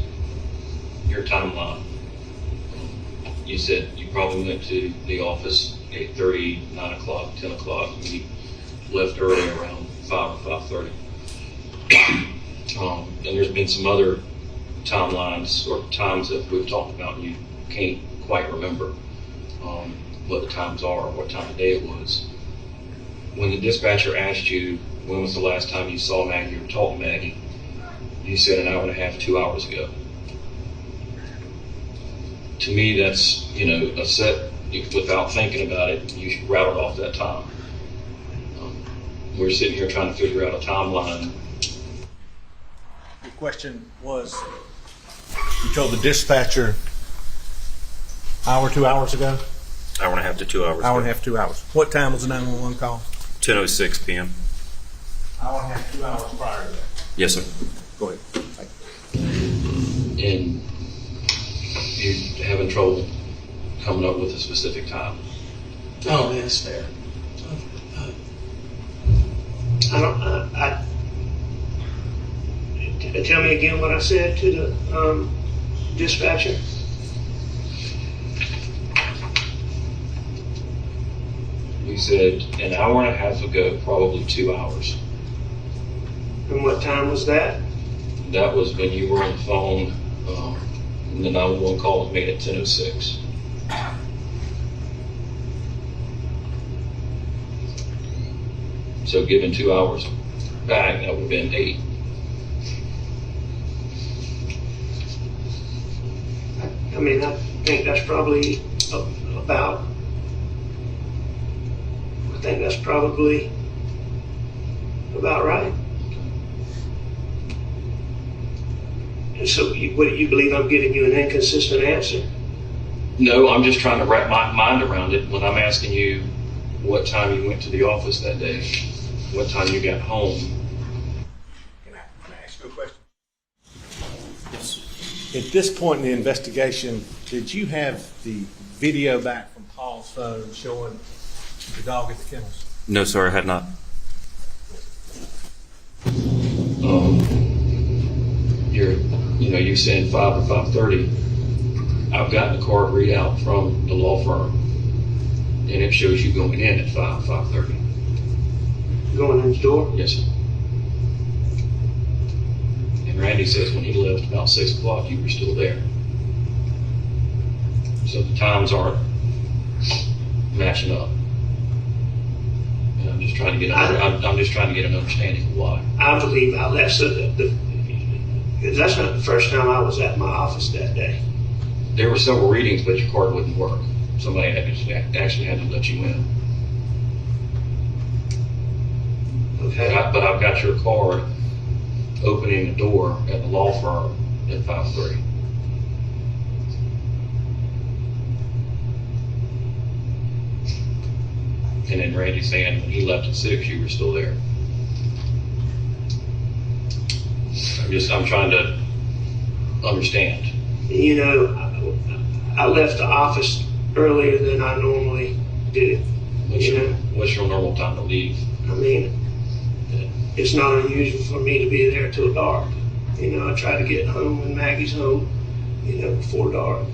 your timeline. You said you probably went to the office 8:30, 9 o'clock, 10 o'clock, and you left early around 5 or 5:30. And there's been some other timelines or times that we've talked about and you can't quite remember what the times are or what time of day it was. When the dispatcher asked you when was the last time you saw Maggie or talked to Maggie, you said an hour and a half, 2 hours ago. To me, that's, a set, without thinking about it, you rattled off that time. We're sitting here trying to figure out a timeline. The question was, you told the dispatcher hour, 2 hours ago? Hour and a half to 2 hours. Hour and a half, 2 hours. What time was the 911 call? 10:06 p.m. Hour and a half, 2 hours prior to that. Yes, sir. Go ahead. And you're having trouble coming up with a specific time. Oh, man, that's fair. Tell me again what I said to the dispatcher. You said an hour and a half ago, probably 2 hours. And what time was that? That was when you were on the phone, and the 911 call was made at 10:06. So given 2 hours back, that would have been 8. I think that's probably about, I think that's probably about right. And so what do you believe I'm giving you an inconsistent answer? No, I'm just trying to wrap my mind around it when I'm asking you what time you went to the office that day, what time you got home. Can I ask you a question? At this point in the investigation, did you have the video back from Paul's phone showing the dog at the kennels? No, sir, I had not. You said 5 or 5:30. I've gotten a card readout from the law firm, and it shows you going in at 5:30. Going in the door? Yes, sir. And Randy says when he left about 6 o'clock, you were still there. So the times aren't matching up. And I'm just trying to get an understanding of why. I believe I left. So that's not the first time I was at my office that day. There were several readings, but your card wouldn't work. Somebody actually had to let you in. Okay. But I've got your card opening the door at the law firm at 5:30. And then Randy saying when he left at 6, you were still there. I'm trying to understand. You know, I left the office earlier than I normally do. What's your normal time to leave? I mean, it's not unusual for me to be there till dark. You know, I try to get home when Maggie's home, before dark.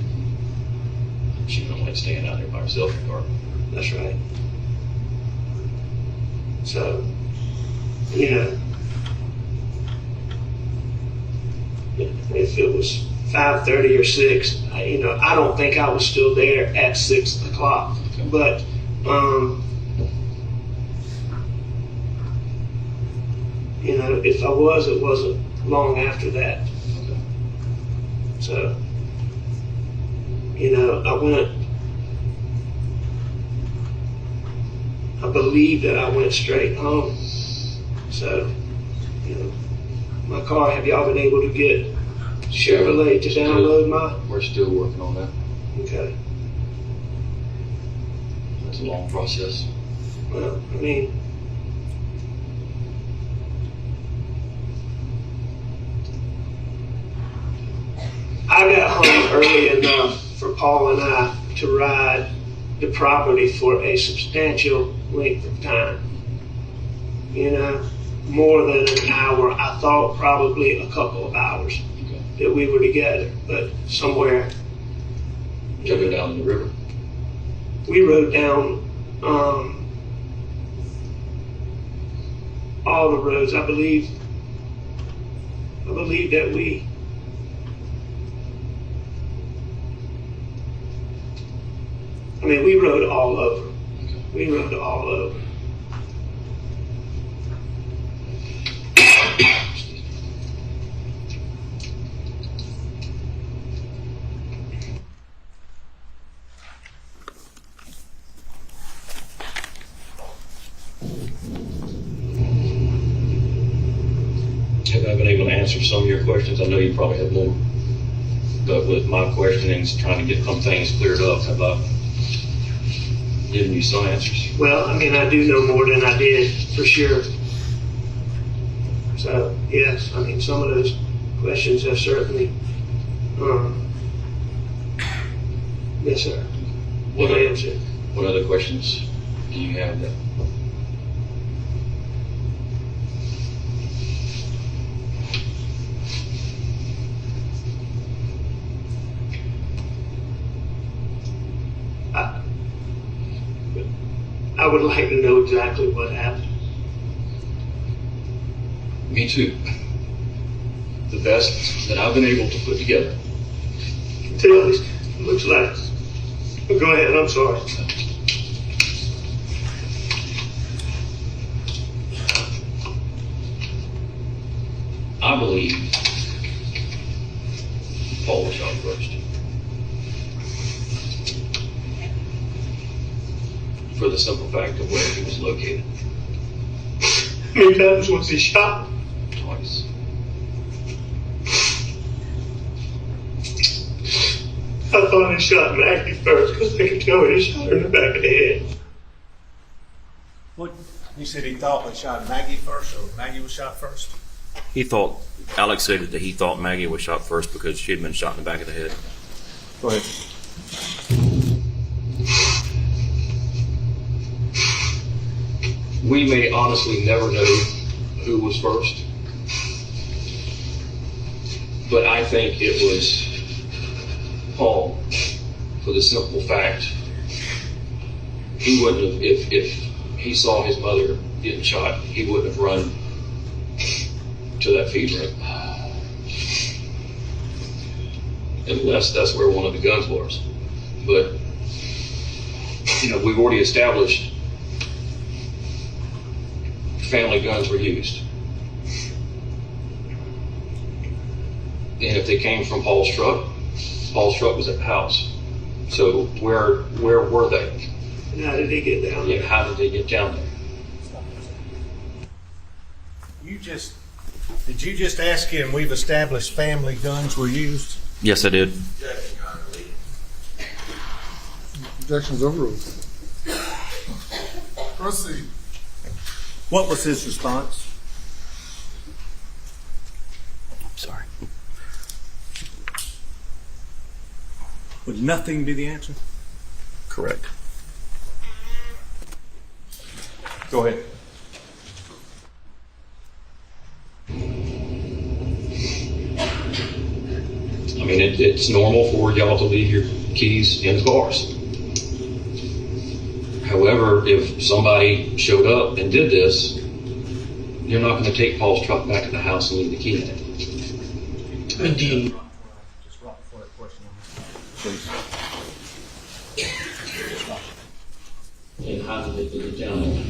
She don't like staying out there by herself in the dark. That's right. So, if it was 5:30 or 6, I don't think I was still there at 6 o'clock. Okay. But, if I was, it wasn't long after that. Okay. So, I believe that I went straight home. So, my car, have y'all been able to get Chevrolet to download my? We're still working on that. Okay. That's a long process. Well, I mean, I got home early enough for Paul and I to ride the property for a substantial length of time. More than an hour. I thought probably a couple of hours that we were together, but somewhere. Did you go down the river? We rode down all the roads. I believe that we rode all over. We rode all over. Have I been able to answer some of your questions? I know you probably have more. But with my questionings, trying to get some things cleared up, have I given you some answers? Well, I do know more than I did, for sure. So, yes, some of those questions have certainly, yes, sir. What Good answer. What other questions do you have that? I would like to know exactly what happened. Me too. The best that I've been able to put together. Tell us, looks like. Go ahead, I'm sorry. I believe Paul was shot first. for the simple fact of where he was located. How many times was he shot? Twice. I thought he shot Maggie first because they could tell he shot her in the back of the head. What, you said he thought he shot Maggie first, or Maggie was shot first? He thought, Alex said that he thought Maggie was shot first because she had been shot in the back of the head. Go ahead. We may honestly never know who was first, but I think it was Paul, for the simple fact he wouldn't have, if he saw his mother getting shot, he wouldn't have run to that feed room. Unless that's where one of the guns was. But, you know, we've already established family guns were used. And if they came from Paul's truck was at the house. So where were they? And how did they get down there? And how did they get down there? Did you just ask him, we've established family guns were used? Yes, I did. Objections overruled. Proceed. What was his response? Sorry. Would nothing be the answer? Correct. Go ahead. I mean, it's normal for y'all to leave your keys in the cars. However, if somebody showed up and did this, you're not going to take Paul's truck back to the house and leave the key in it. I mean, do you, Just right before that question. And how did they get down there?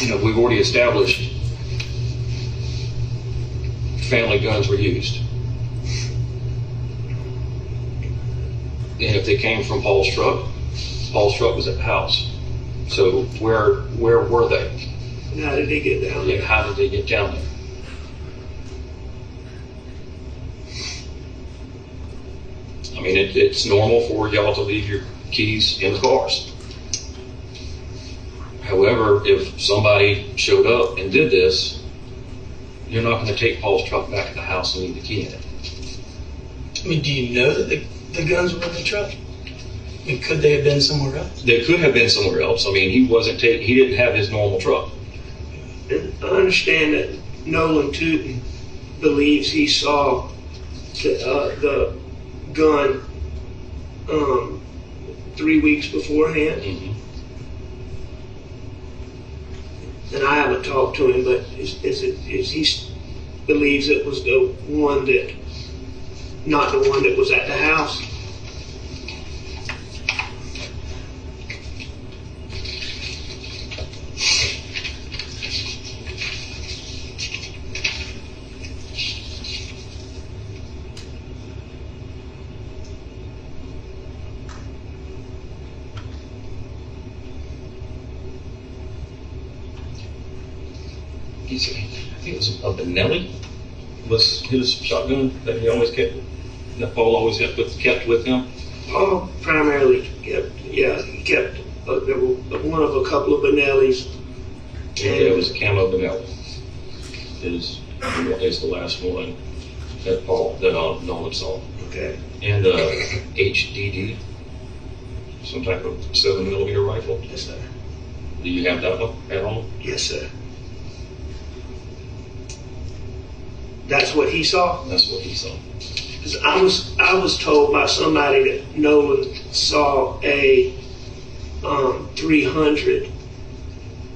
You know, we've already established family guns were used. And if they came from Paul's truck was at the house. So where were they? And how did they get down there? And how did they get down there? I mean, it's normal for y'all to leave your keys in the cars. However, if somebody showed up and did this, you're not going to take Paul's truck back to the house and leave the key in it. I mean, do you know that the guns were in the truck? I mean, could they have been somewhere else? They could have been somewhere else. I mean, he didn't have his normal truck. And I understand that Nolan Tootin believes he saw the gun 3 weeks beforehand. Mm-hmm. And I haven't talked to him, but is he believes it was the one that, not the one that was at the house? I think it was a Benelli was his shotgun that he always kept, that Paul always kept with him. Paul primarily kept there were one of a couple of Benellis. And it was a camo Benelli. Is the last one that Nolan saw. Okay. And HDD, some type of 7mm rifle. Yes, sir. Do you have that one at home? Yes, sir. That's what he saw? That's what he saw. 'Cause I was told by somebody that Nolan saw a 300.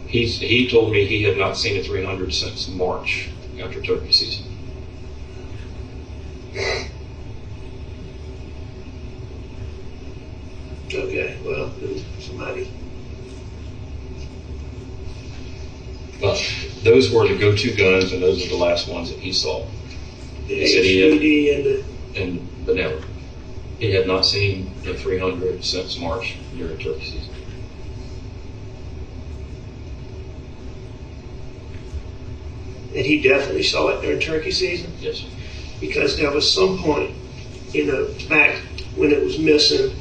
He told me he had not seen a 300 since March after turkey season. Okay, well, somebody. But those were the go-to guns, and those are the last ones that he saw. The He said he had- HDD and the. And Benelli. He had not seen the 300 since March during turkey season. And he definitely saw it during turkey season? Yes, sir. Because there was some point, back when it was missing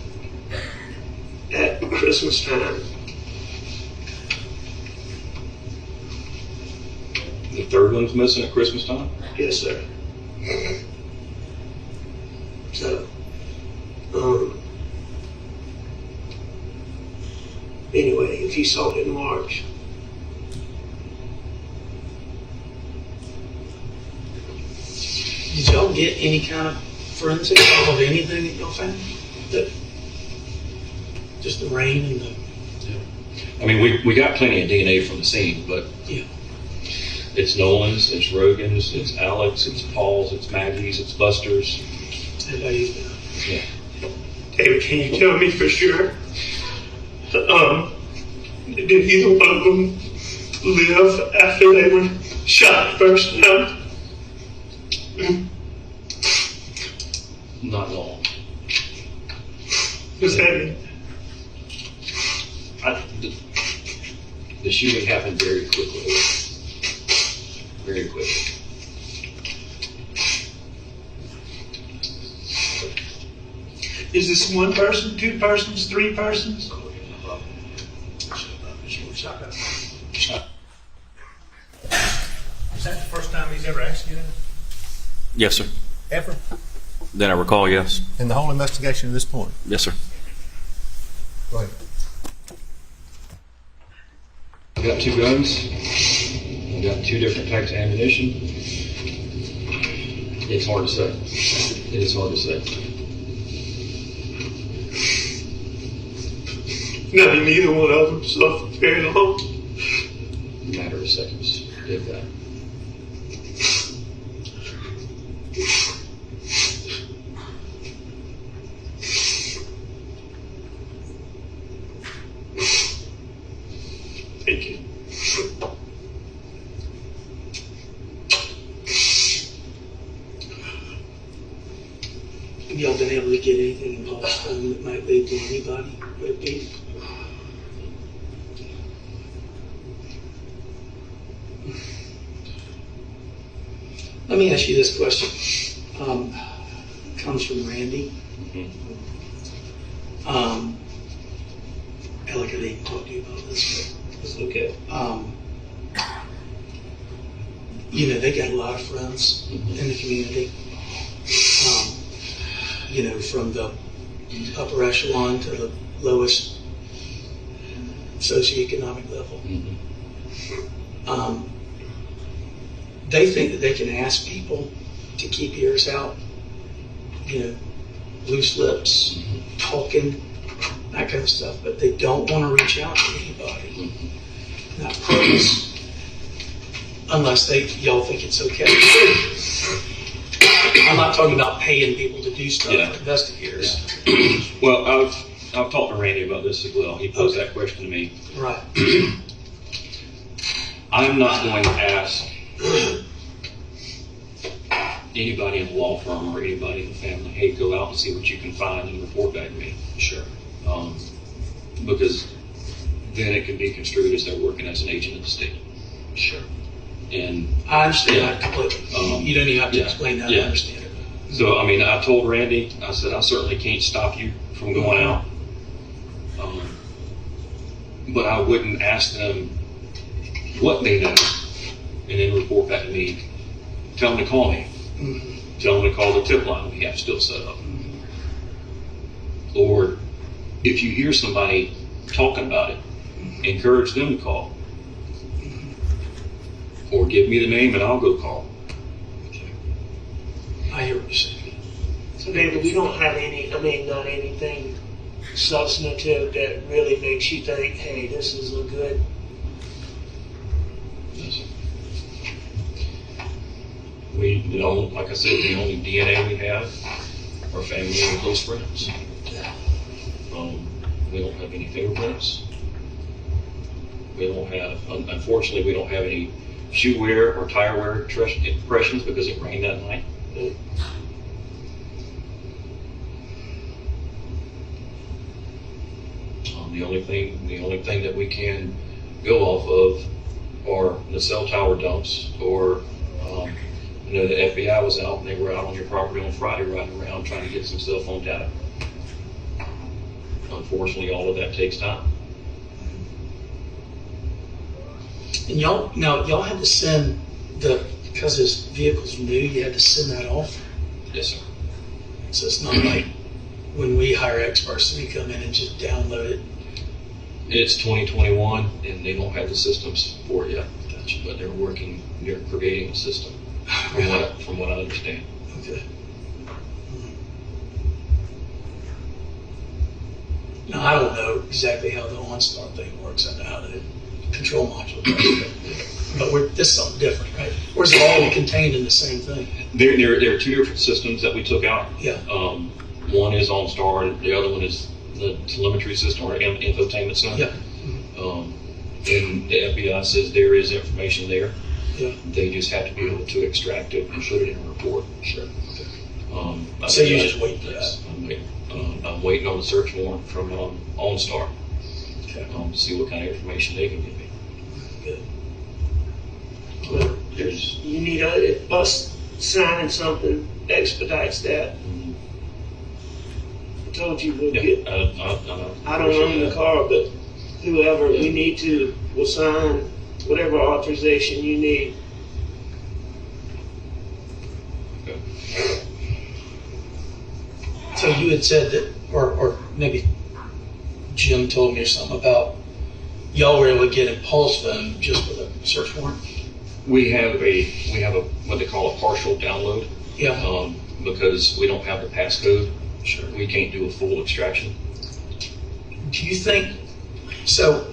at Christmas time. The third one's missing at Christmas time? Yes, sir. So, anyway, if he saw it in March. Did y'all get any kind of forensic of anything that y'all found? Just the rain and the... I mean, we got plenty of DNA from the scene, but Yeah. it's Nolan's, it's Rogan's, it's Alex, it's Paul's, it's Maggie's, it's Buster's. How about you? Yeah. David, can you tell me for sure? Did either one of them live after they were shot the first time? Not long. Was that The shooting happened very quickly. Very quickly. Is this one person, two persons, three persons? Is that the first time he's ever asked you that? Yes, sir. Ever? That I recall, yes. In the whole investigation at this point? Yes, sir. Go ahead. I got 2 guns. I got 2 different types of ammunition. It's hard to say. It is hard to say. No, neither one of them suffered very long. Matter of seconds. Did that. Thank you. Have y'all been able to get anything in Boston that might lead to anybody? Would it be? Let me ask you this question. Comes from Randy. Alec, I didn't talk to you about this, but it's okay. They got a lot of friends in the community. From the upper echelon to the lowest socioeconomic level. They think that they can ask people to keep ears out, loose lips, talking, that kind of stuff, but they don't want to reach out to anybody. Not praise, unless y'all think it's okay. I'm not talking about paying people to do stuff for investigators. Yeah. Well, I've talked to Randy about this as well. He posed that question to me. Right. I'm not going to ask anybody in the law firm or anybody in the family, hey, go out and see what you can find and report back to me. Sure. Because then it can be construed as they're working as an agent of the state. Sure. And I understand that completely. You don't even have to explain that. I understand it. So, I told Randy, I said, I certainly can't stop you from going out. But I wouldn't ask them what they know and then report back to me. Tell them to call me. Tell them to call the tip line we have still set up. Or if you hear somebody talking about it, encourage them to call. Or give me the name and I'll go call. Okay. I hear what you're saying. So, David, we don't have not anything substantive that really makes you think, hey, this is a good... Yes. Like I said, the only DNA we have are family and close friends. We don't have any fingerprints. Unfortunately, we don't have any shoe wear or tire wear impressions because it rained that night. The only thing that we can go off of are the cell tower dumps, or I know the FBI was out and they were out on your property on Friday riding around trying to get some cell phone data. Unfortunately, all of that takes time. And y'all had to send because his vehicle's new, you had to send that off. Yes, sir. So it's not like when we hire experts, we come in and just download it. It's 2021 and they don't have the systems for it yet. Gotcha. But they're creating a system from what I understand. Okay. Now, I don't know exactly how the OnStar thing works. I know how the control module works. But this is something different, right? Or is it all contained in the same thing? There are two different systems that we took out. Yeah. One is OnStar and the other one is the telemetry system or infotainment center. Yeah. And the FBI says there is information there. Yeah. They just have to be able to extract it and put it in a report. Sure. So you just wait for yes, that? I'm waiting on the search warrant from OnStar Okay. to see what kind of information they can give me. Good. There's You need us signing something expedites that. I told you we'll get. I don't own the car, but whoever we need to will sign whatever authorization you need. So you had said that, or maybe Jim told me or something about y'all were able to get in Paul's phone just with a search warrant. We have a what they call a partial download. Yeah. Because we don't have the passcode. Sure. We can't do a full extraction. Do you think so?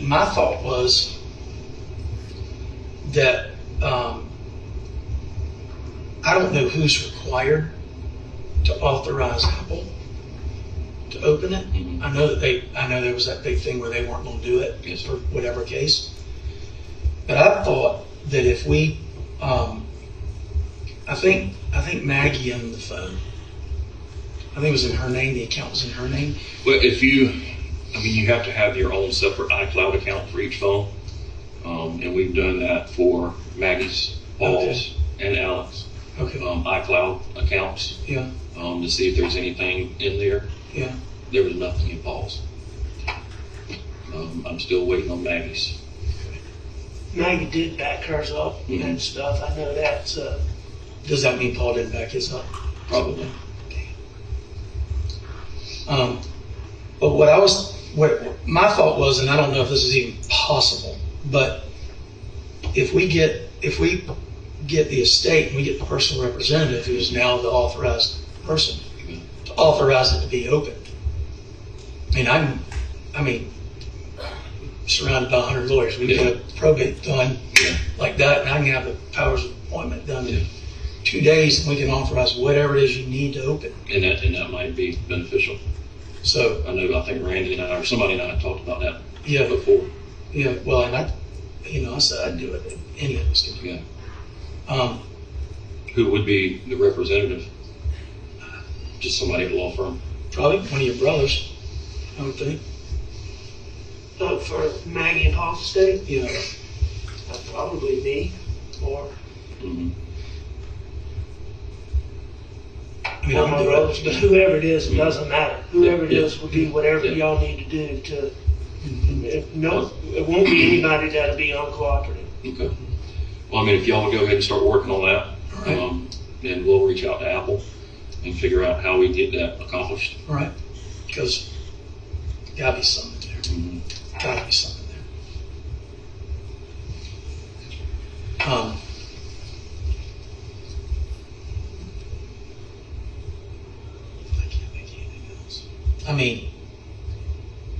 My thought was that I don't know who's required to authorize Apple to open it. Mm-hmm. I know there was that big thing where they weren't going to do it. Yes, for whatever case. But I thought that if we, I think Maggie owned the phone. I think it was in her name. The account was in her name. Well, you have to have your own separate iCloud account for each phone, and we've done that for Maggie's, Paul's, and Alex. Okay. iCloud accounts. Yeah. To see if there's anything in there. Yeah. There was nothing in Paul's. I'm still waiting on Maggie's. Maggie did back hers up and stuff. I know that. So. Does that mean Paul didn't back his up? Probably. But what my thought was, and I don't know if this is even possible, but if we get the estate and we get the personal representative who is now the authorized person to authorize it to be opened. I mean, surrounded by 100 lawyers. We get a probate done like that, and I can have the powers of appointment done in 2 days, and we can authorize whatever it is you need to open. And that might be beneficial. So I think Randy and I, or somebody and I talked about that yeah, before. yeah. Well, and I said I'd do it. If any of us could do it. Yeah. Who would be the representative? Just somebody at a law firm. Probably one of your brothers, I would think. For Maggie and Paul's estate, Yeah. probably me or Mm-hmm. I my brothers, but whoever it is, it doesn't matter. Whoever it Yeah. is will do whatever Yeah. y'all need to do to. No, it won't be anybody that'll be uncooperative. Okay. Well, if y'all would go ahead and start working on that, Right. then we'll reach out to Apple and figure out how we get that accomplished. All right. Because gotta be something there. Mm-hmm. Gotta be something there. I can't think of anything else.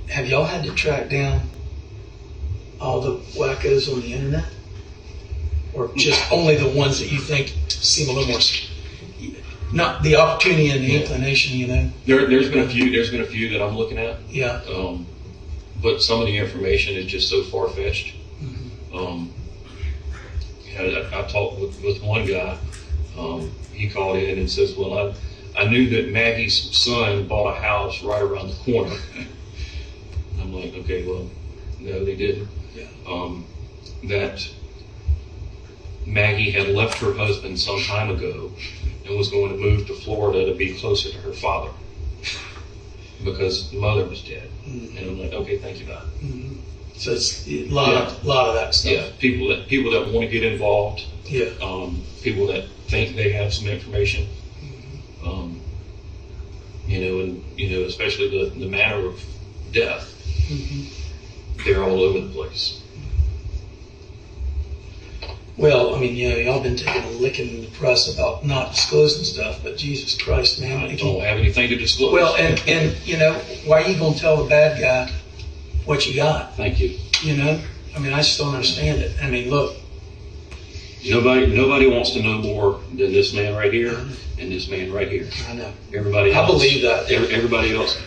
Have y'all had to track down all the wackos on the internet? Or just only the ones that you think seem a little more, not the opportunity and the inclination, There's been a few that I'm looking at. Yeah. But some of the information is just so far-fetched. Mm-hmm. I talked with one guy. He called in and says, well, I knew that Maggie's son bought a house right around the corner. I'm like, okay, well, no, they didn't. Yeah. That Maggie had left her husband some time ago and was going to move to Florida to be closer to her father because the mother was dead. And I'm like, okay, thank you, Doc. So it's a lot of that stuff. Yeah, people that want to get involved. Yeah. People that think they have some information. Especially the manner of death. They're all over the place. Well, I mean, y'all been taking a licking in the press about not disclosing stuff, but Jesus Christ, man. I don't have anything to disclose. Well, and why are you going to tell the bad guy what you got? Thank you. I mean, I just don't understand it. I mean, look. Nobody wants to know more than this man right here and this man right here. I know. Everybody else. I believe that. Everybody else.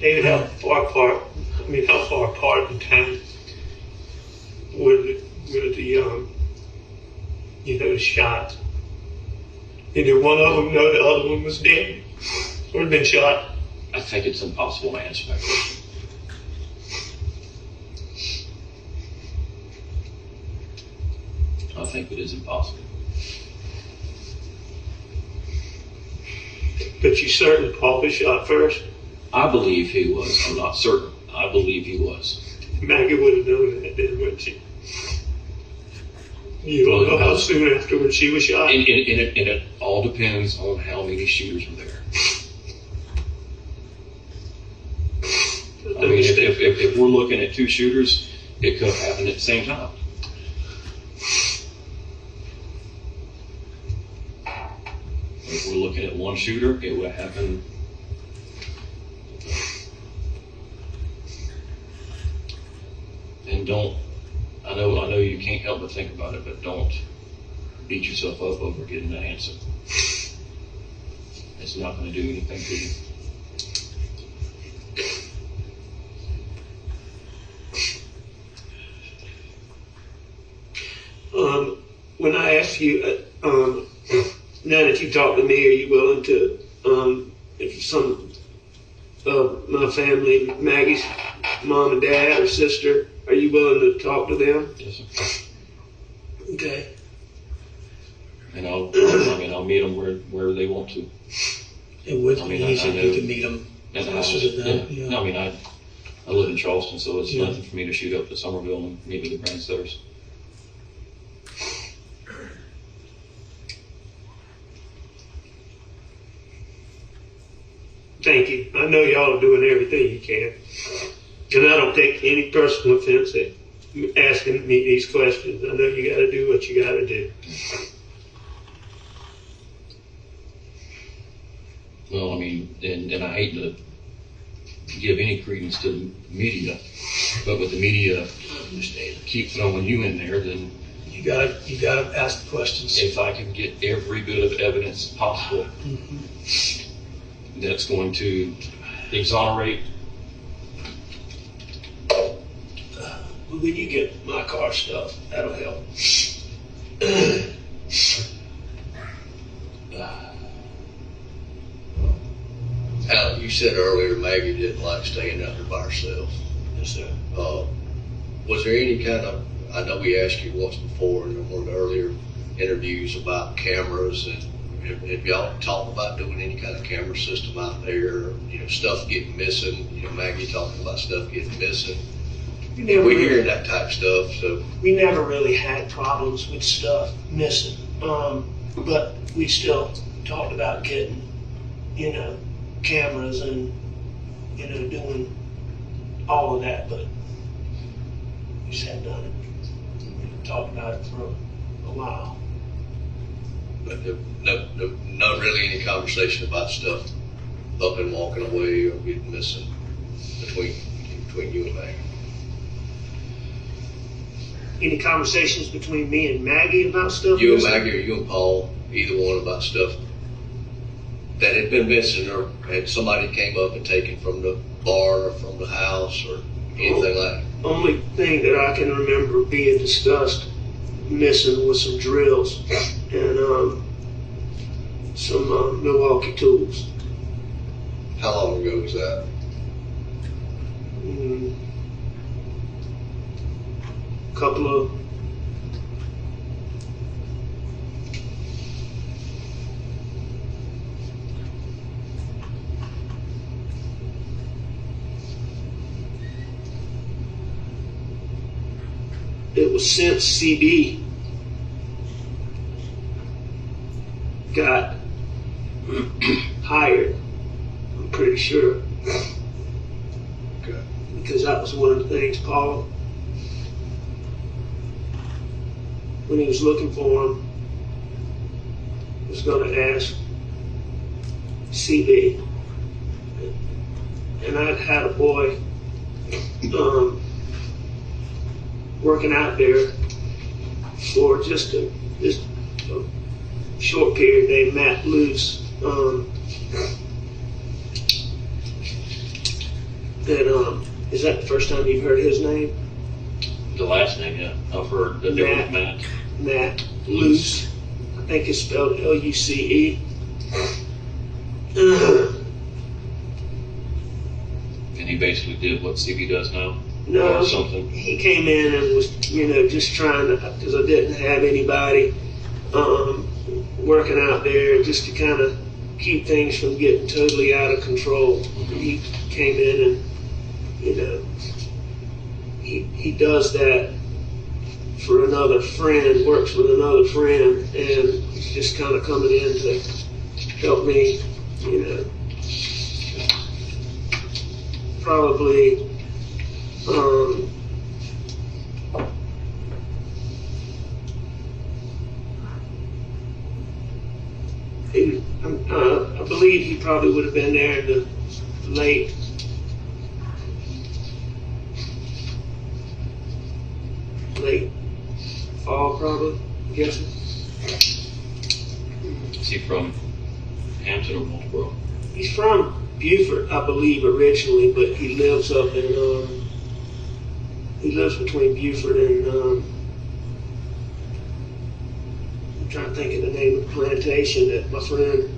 David, how far apart in time were the shot? And did one of them know the other one was dead or had been shot? I think it's impossible to answer that question. I think it is impossible. But you certain Paul was shot first? I believe he was. I'm not certain. I believe he was. Maggie would have known that then, wouldn't she? You don't know how soon afterwards she was shot? And it all depends on how many shooters were there. I mean, if we're looking at two shooters, it could have happened at the same time. If we're looking at one shooter, it would have happened. And I know you can't help but think about it, but don't beat yourself up over getting that answer. It's not going to do anything to you. When I asked you, now that you talked to me, are you willing to, if some of my family, Maggie's mom and dad or sister, are you willing to talk to them? Yes, sir. Okay. And I'll meet them where they want to. It would I be mean, easy I if know- you could meet them And faster than that. yeah. No, I mean, I live in Charleston, so it's Yeah. nothing for me to shoot up to Somerville and meet with the Grandsters. Thank you. I know y'all are doing everything you can. And I don't take any personal offense at asking me these questions. I know you got to do what you got to do. Well, I mean, and I hate to give any credence to the media, but with the media keep throwing you in there, then You gotta ask the questions. if I can get every bit of evidence possible that's going to exonerate. When you get my car stuff, that'll help. Al, you said earlier Maggie didn't like staying out there by herself. Yes, sir. Was there any kind of, I know we asked you once before in one of the earlier interviews about cameras, and have y'all talked about doing any kind of camera system out there? Stuff getting missing. Maggie talking about stuff getting missing. We're hearing that type of stuff. So We never really had problems with stuff missing. But we still talked about getting, cameras and, doing all of that, but we just haven't done it. We talked about it for a while. but not really any conversation about stuff up and walking away or getting missing between you and Maggie. Any conversations between me and Maggie about stuff? You and missing? Maggie or you and Paul, either one, about stuff that had been missing, or had somebody came up and taken from the bar or from the house or anything like that? Only thing that I can remember being discussed missing was some drills and some Milwaukee tools. How long ago was that? couple of it was since CB got hired, I'm pretty sure. Okay. Because that was one of the things Paul, when he was looking for him, was going to ask CB. And I'd had a boy working out there for just a short period named Matt Luce. Is that the first time you've heard his name? The last name, yeah. I've heard that there was Matt. Matt Luce. I think it's spelled Luce. And he basically did what CB does now? No, Or something? he came in and was, just trying to, because I didn't have anybody working out there, just to kind of keep things from getting totally out of control. He came in and, he does that for another friend, works with another friend, and he's just kind of coming in to help me, probably I believe he probably would have been there in the late fall, probably, I'm guessing. Is he from Hampton or Walterboro? He's from Beaufort, I believe, originally, but he lives up in, he lives between Beaufort and, I'm trying to think of the name of the plantation that my friend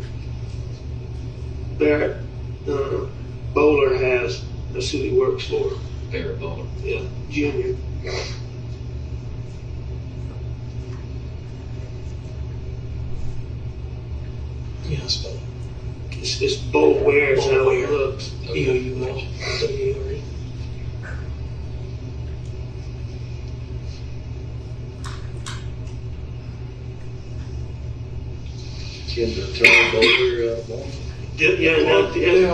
Barrett Bowler has. That's who he works for. Barrett Bowler. Yeah, Junior. Yeah, spell it. It's Bowler is how it looks. B-O-U-L-W-A-R-E. Ken the Tom Bowler,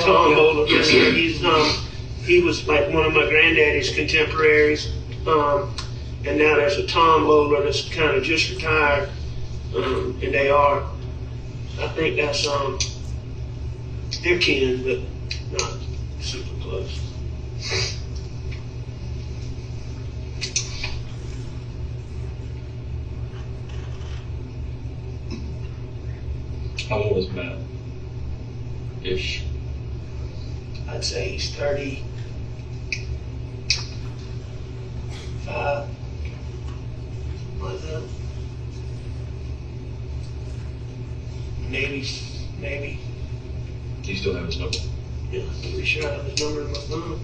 Tom Bowler. Yes, sir. He was like one of my granddaddy's contemporaries, and now there's a Tom Bowler that's kind of just retired, and they are. I think that's they're kin, but not super close. How old is Matt? Ish. I'd say he's 35, like that. Maybe. Do you still have his number? Yeah, I'm pretty sure I have his number in my phone.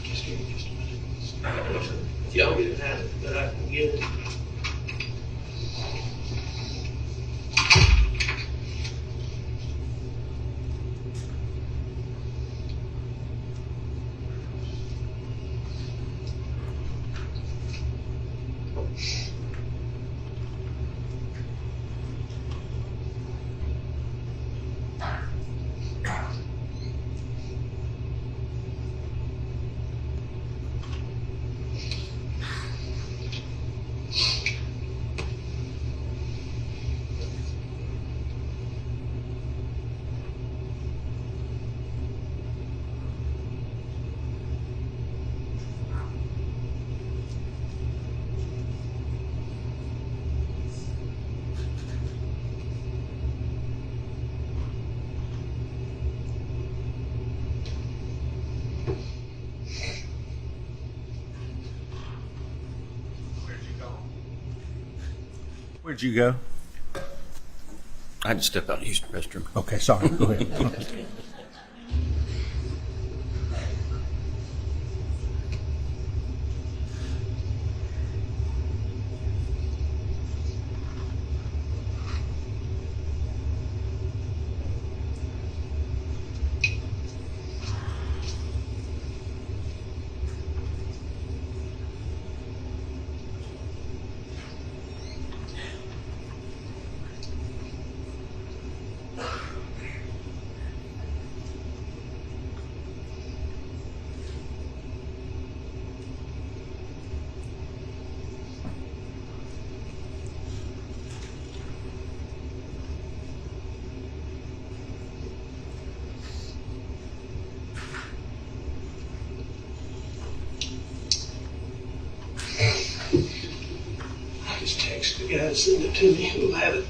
Just give me just a minute. If y'all didn't have it, but I can get it. Where'd you go? I had to step out and use the restroom. Okay, sorry. Go ahead. I just text the guy to send it to me. We'll have it.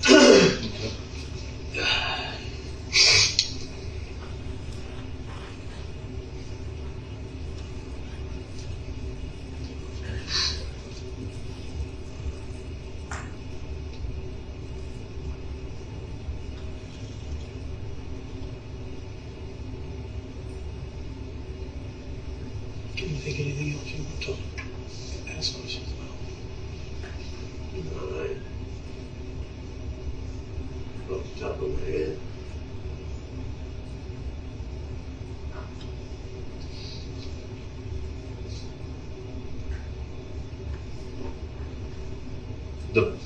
Can you think of anything else you want to ask questions about? Alright. Off the top of my head.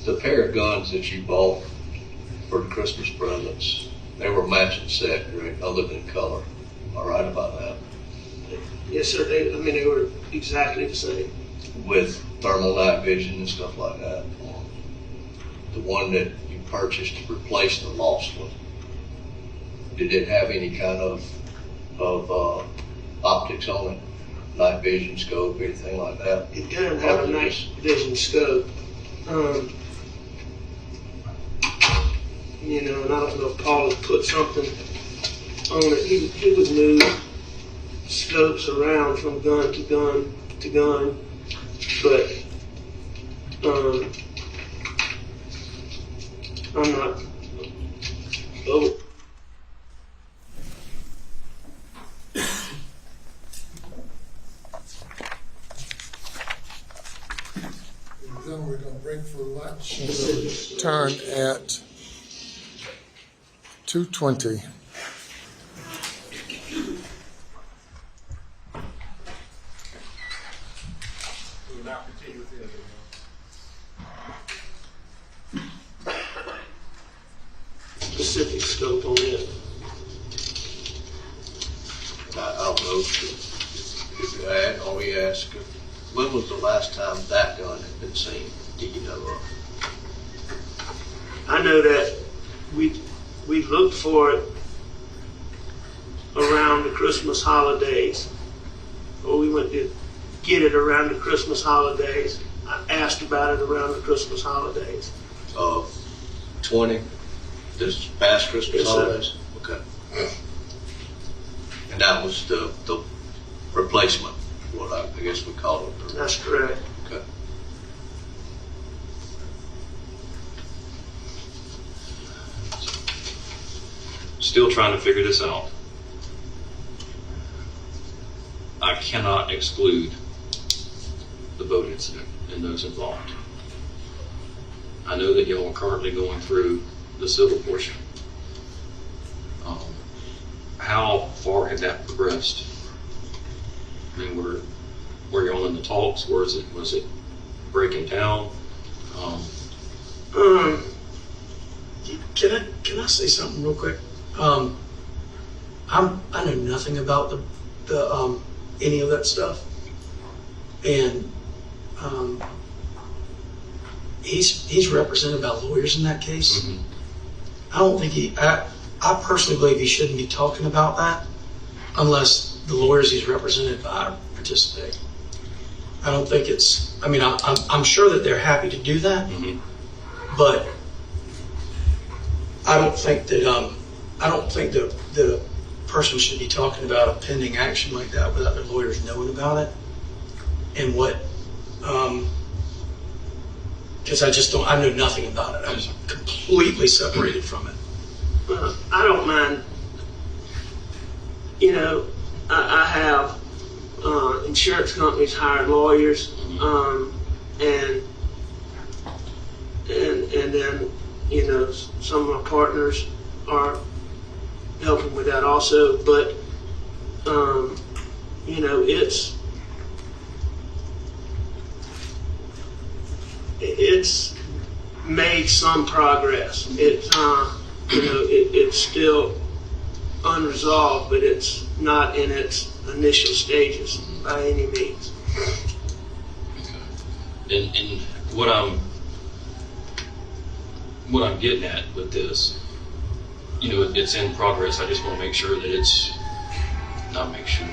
The pair of guns that you bought for the Christmas presents, they were matching set, right, other than color. Am I right about that? Yes, sir. They were exactly the same. With thermal night vision and stuff like that. The one that you purchased to replace the lost one, did it have any kind of optics on it? Night vision scope, anything like that? It doesn't have a night vision scope. And I don't know if Paul had put something on it. He would move scopes around from gun to gun to gun, but I'm not. Oh. Then we're going to break for lunch. Turn at 2:20. Specific scope on it. I don't know if you had, or we asked, when was the last time that gun had been seen? Do you know of? I know that we looked for it around the Christmas holidays, or we went to get it around the Christmas holidays. I asked about it around the Christmas holidays. Of 20? This past Christmas Yes, sir. holidays? Okay. And that was the replacement, what I guess we call it. That's correct. Okay. Still trying to figure this out. I cannot exclude the boat incident and those involved. I know that y'all are currently going through the civil portion. How far had that progressed? I mean, were y'all in the talks? Was it breaking down? Can I say something real quick? I know nothing about the any of that stuff, and he's represented by lawyers in that case. Mm-hmm. I don't think I personally believe he shouldn't be talking about that unless the lawyers he's represented by participate. I don't think it's. I mean, I'm sure that they're happy to do that, Mm-hmm. but I don't think that that a person should be talking about a pending action like that without their lawyers knowing about it and what Because I knew nothing about it. I was completely separated from it. I don't mind. You know, I have insurance companies hire lawyers, and then, you know, some of my partners are helping with that also. But you know, it's made some progress. It's you know, it's still unresolved, but it's not in its initial stages by any means. And what I'm getting at with this, you know, it's in progress. I just want to make sure that it's not make sure.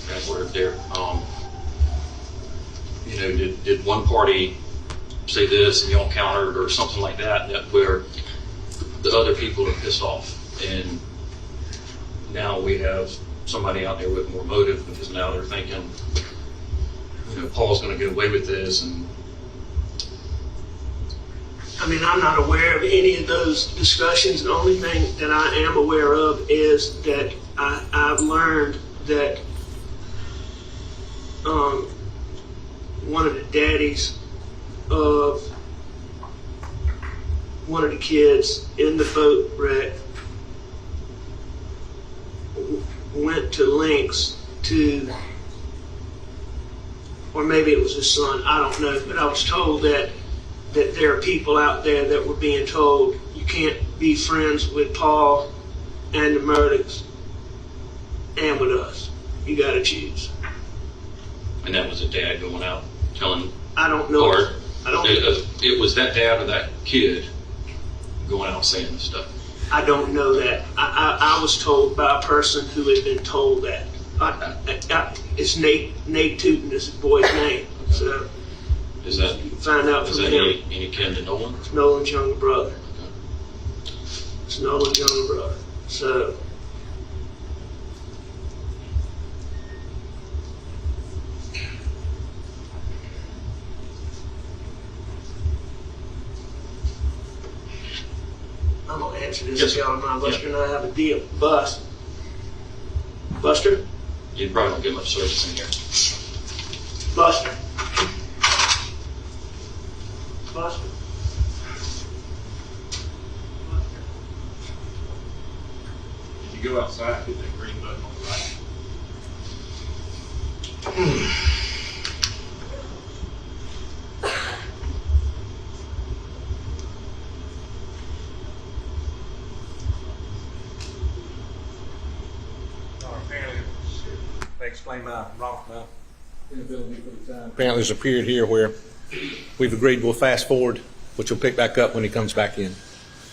Bad word there. You know, did one party say this and y'all countered or something like that, where the other people are pissed off, and now we have somebody out there with more motive because now they're thinking, you know, Paul's going to get away with this. And I mean, I'm not aware of any of those discussions. The only thing that I am aware of is that I've learned that one of the daddies of one of the kids in the boat wreck went to lengths to, or maybe it was his son, I don't know, but I was told that there are people out there that were being told you can't be friends with Paul and the Murdaughs and with us. You got to choose. And that was a dad going out telling. I don't know. Or I don't. It was that dad or that kid going out saying this stuff. I don't know that. I was told by a person who had been told that. It's Nate Tootin is the boy's name. So Is that, you can find out is from that him. any kin to Nolan? It's Nolan's younger brother. It's Nolan's younger brother. So I'm gonna answer this. Yes, Y'all mind, Buster yeah. and I have a deal. Buster? You probably don't get much service in here. Buster. Buster. If you go outside, hit that green button on the right. They explain my inability for the time. Apparently there's a period here where we've agreed we'll fast forward, which will pick back up when he comes back in.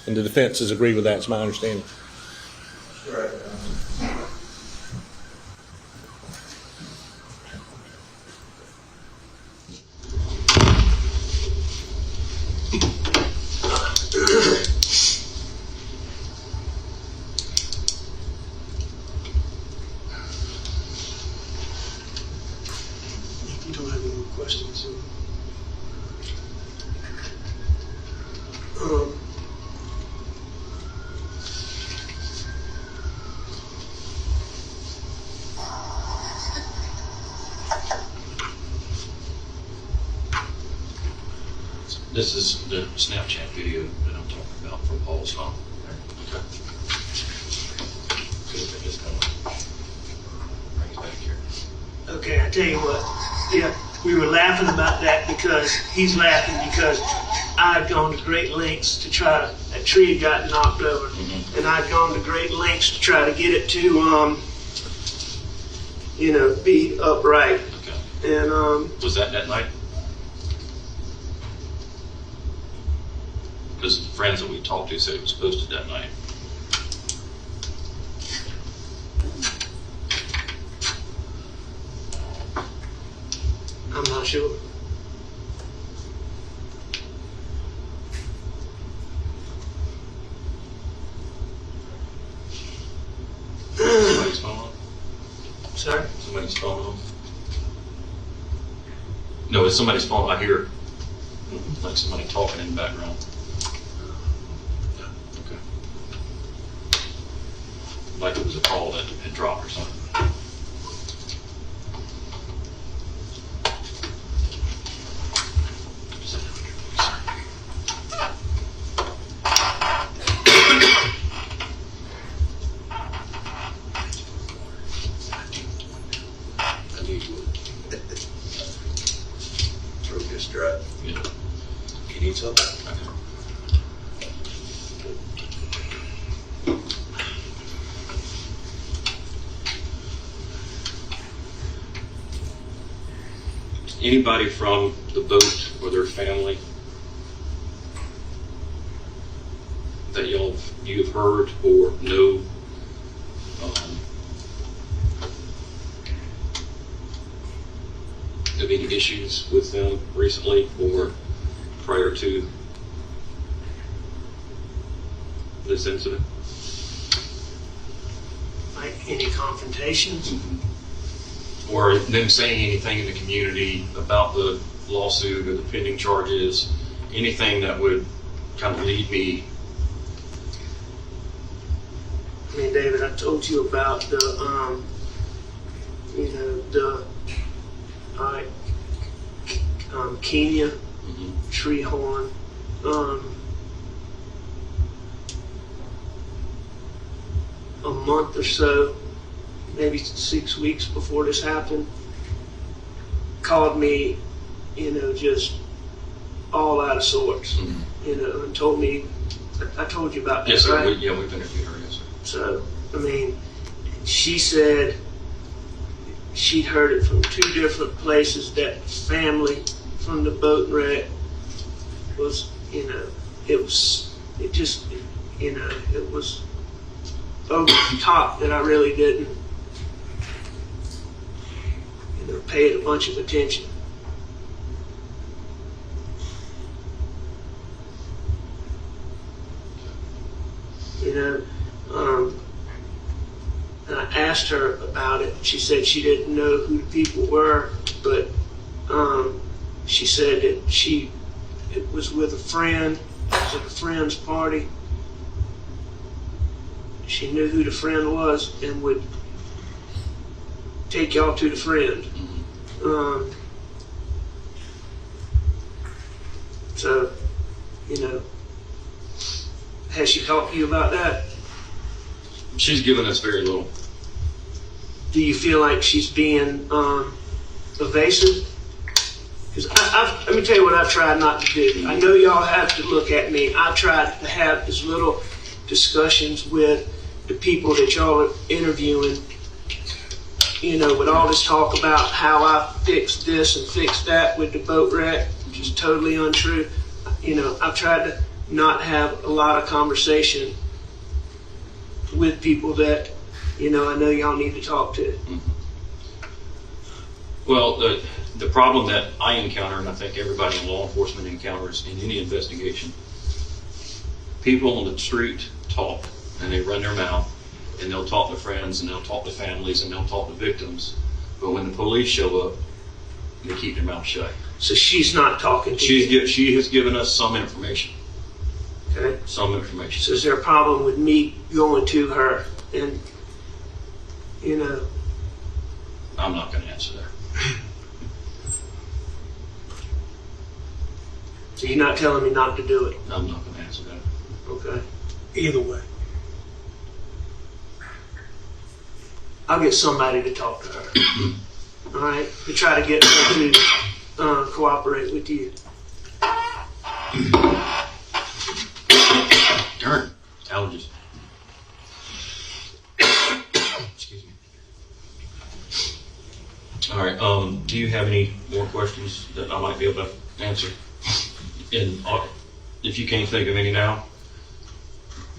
And the defense has agreed with that, it's my understanding. You don't have any more questions? This is the Snapchat video that I'm talking about from Paul's phone. Okay. Good, that just kind of brings back here. Okay, I tell you what. Yeah, we were laughing about that because he's laughing because I'd gone to great lengths to try to, that tree had got knocked over, and I'd gone to great lengths to try to get it to, you know, be upright. Okay. And Was that night? Because the friends that we talked to said it was posted that night. I'm not sure. Somebody's phone on? Sorry? Somebody's phone on? No, it's somebody's phone. I hear. like somebody talking in the background. Okay. Like it was a call that had dropped or something. I knew you would. Throat just dry. Yeah. You need something? Anybody from the boat or their family that you've heard or know of any issues with them recently or prior to this incident? Like any confrontations? Or them saying anything in the community about the lawsuit or the pending charges, anything that would kind of lead me. I mean, David, I told you about the, Kenya, tree horn. A month or so, maybe 6 weeks before this happened, called me, just all out of sorts, and told me, I told you about Yes, this, sir. right? We've interviewed her, yes, sir. So, I mean, she said she'd heard it from 2 different places that family from the boat wreck was, it was over the top that I really didn't, pay it a bunch of attention. And I asked her about it. She said she didn't know who the people were, but she said that it was with a friend. It was at a friend's party. She knew who the friend was and would take y'all to the friend. So, has she talked to you about that? She's given us very little. Do you feel like she's being evasive? Because let me tell you what I've tried not to do. I know y'all have to look at me. I've tried to have as little discussions with the people that y'all are interviewing, with all this talk about how I fixed this and fixed that with the boat wreck, which is totally untrue. I've tried to not have a lot of conversation with people that, I know y'all need to talk to. Well, the problem that I encounter, and I think everybody in law enforcement encounters in any investigation, people on the street talk and they run their mouth and they'll talk to friends and they'll talk to families and they'll talk to victims. But when the police show up, they keep their mouth shut. So she's not talking to you? She has given us some information. Okay. Some information. So is there a problem with me going to her and, I'm not going to answer that. So you're not telling me not to do it? I'm not going to answer that. Okay. Either way. I'll get somebody to talk to her. All right? To try to get her to cooperate with you. Darn. Allergies. Excuse me. All right. Do you have any more questions that I might be able to answer? And if you can't think of any now,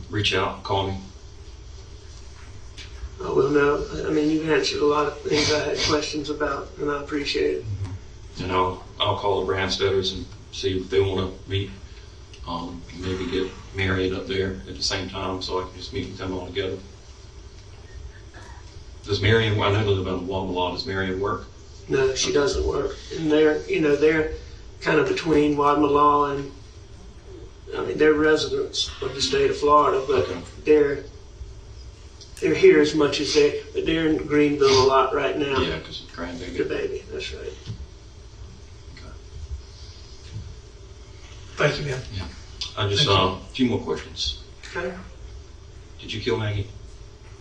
reach out, call me. I will know. I mean, you've answered a lot of things I had questions about, and I appreciate it. And I'll call the Bransteaders and see if they want to meet. Maybe get Marion up there at the same time so I can just meet with them all together. Does Marion, I know they live on the Walla. Does Marion work? No, she doesn't work. And they're kind of between Wadmalaw and, I mean, they're residents of the state of Florida, but they're here as much as but they're in Greenville a lot right now. Yeah, because of grandbaby. The baby, that's right. Thank you, man. Yeah. I just, a few more questions. Okay. Did you kill Maggie?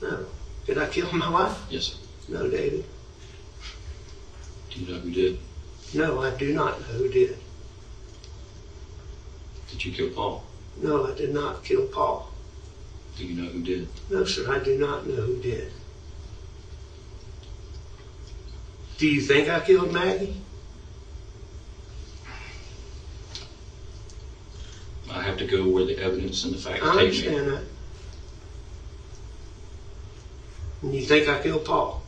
No. Did I kill my wife? Yes, sir. No, David. Do you know who did? No, I do not know who did. Did you kill Paul? No, I did not kill Paul. Do you know who did? No, sir, I do not know who did. Do you think I killed Maggie? I have to go where the evidence and the facts I take me. understand that. And you think I killed Paul?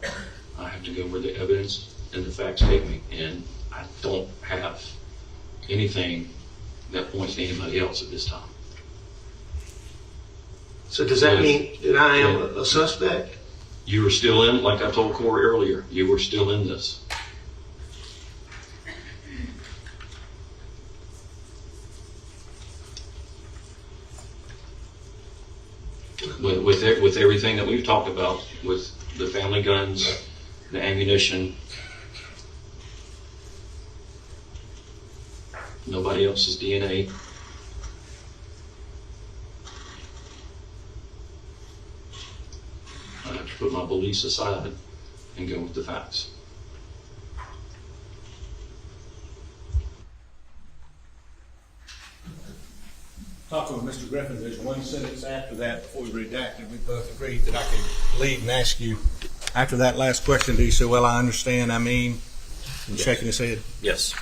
I have to go where the evidence and the facts take me, and I don't have anything that points to anybody else at this time. So does that mean that I am a suspect? You were still in, like I told Corey earlier, you were still in this. With everything that we've talked about, with the family guns, the ammunition, nobody else's DNA. I have to put my beliefs aside and go with the facts. Talking with Mr. Griffin, there's one sentence after that before we redacted. We both agreed that I could lead and ask you after that last question. Do you say, well, I understand, I mean, and shaking his head? Yes.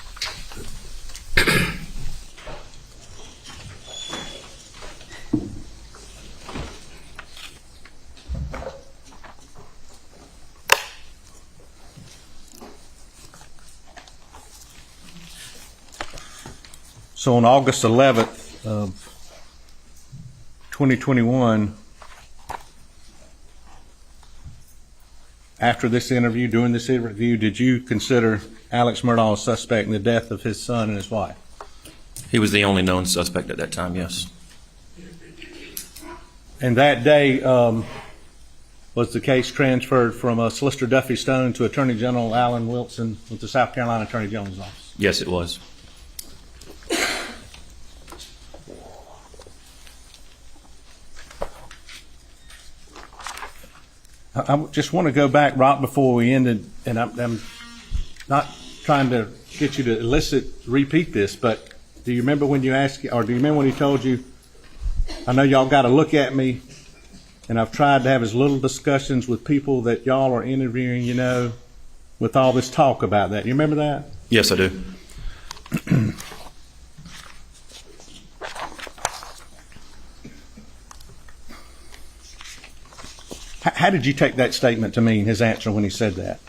So on August 11th of 2021, after this interview, during this interview, did you consider Alex Murdaugh a suspect in the death of his son and his wife? He was the only known suspect at that time, yes. And that day, was the case transferred from Solicitor Duffy Stone to Attorney General Alan Wilson with the South Carolina Attorney General's office? Yes, it was. I just want to go back right before we ended, and I'm not trying to get you to repeat this, but do you remember when you asked, or do you remember when he told you, I know y'all got to look at me, and I've tried to have as little discussions with people that y'all are interviewing, you know, with all this talk about that. You remember that? Yes, I do. How did you take that statement to mean, his answer when he said that?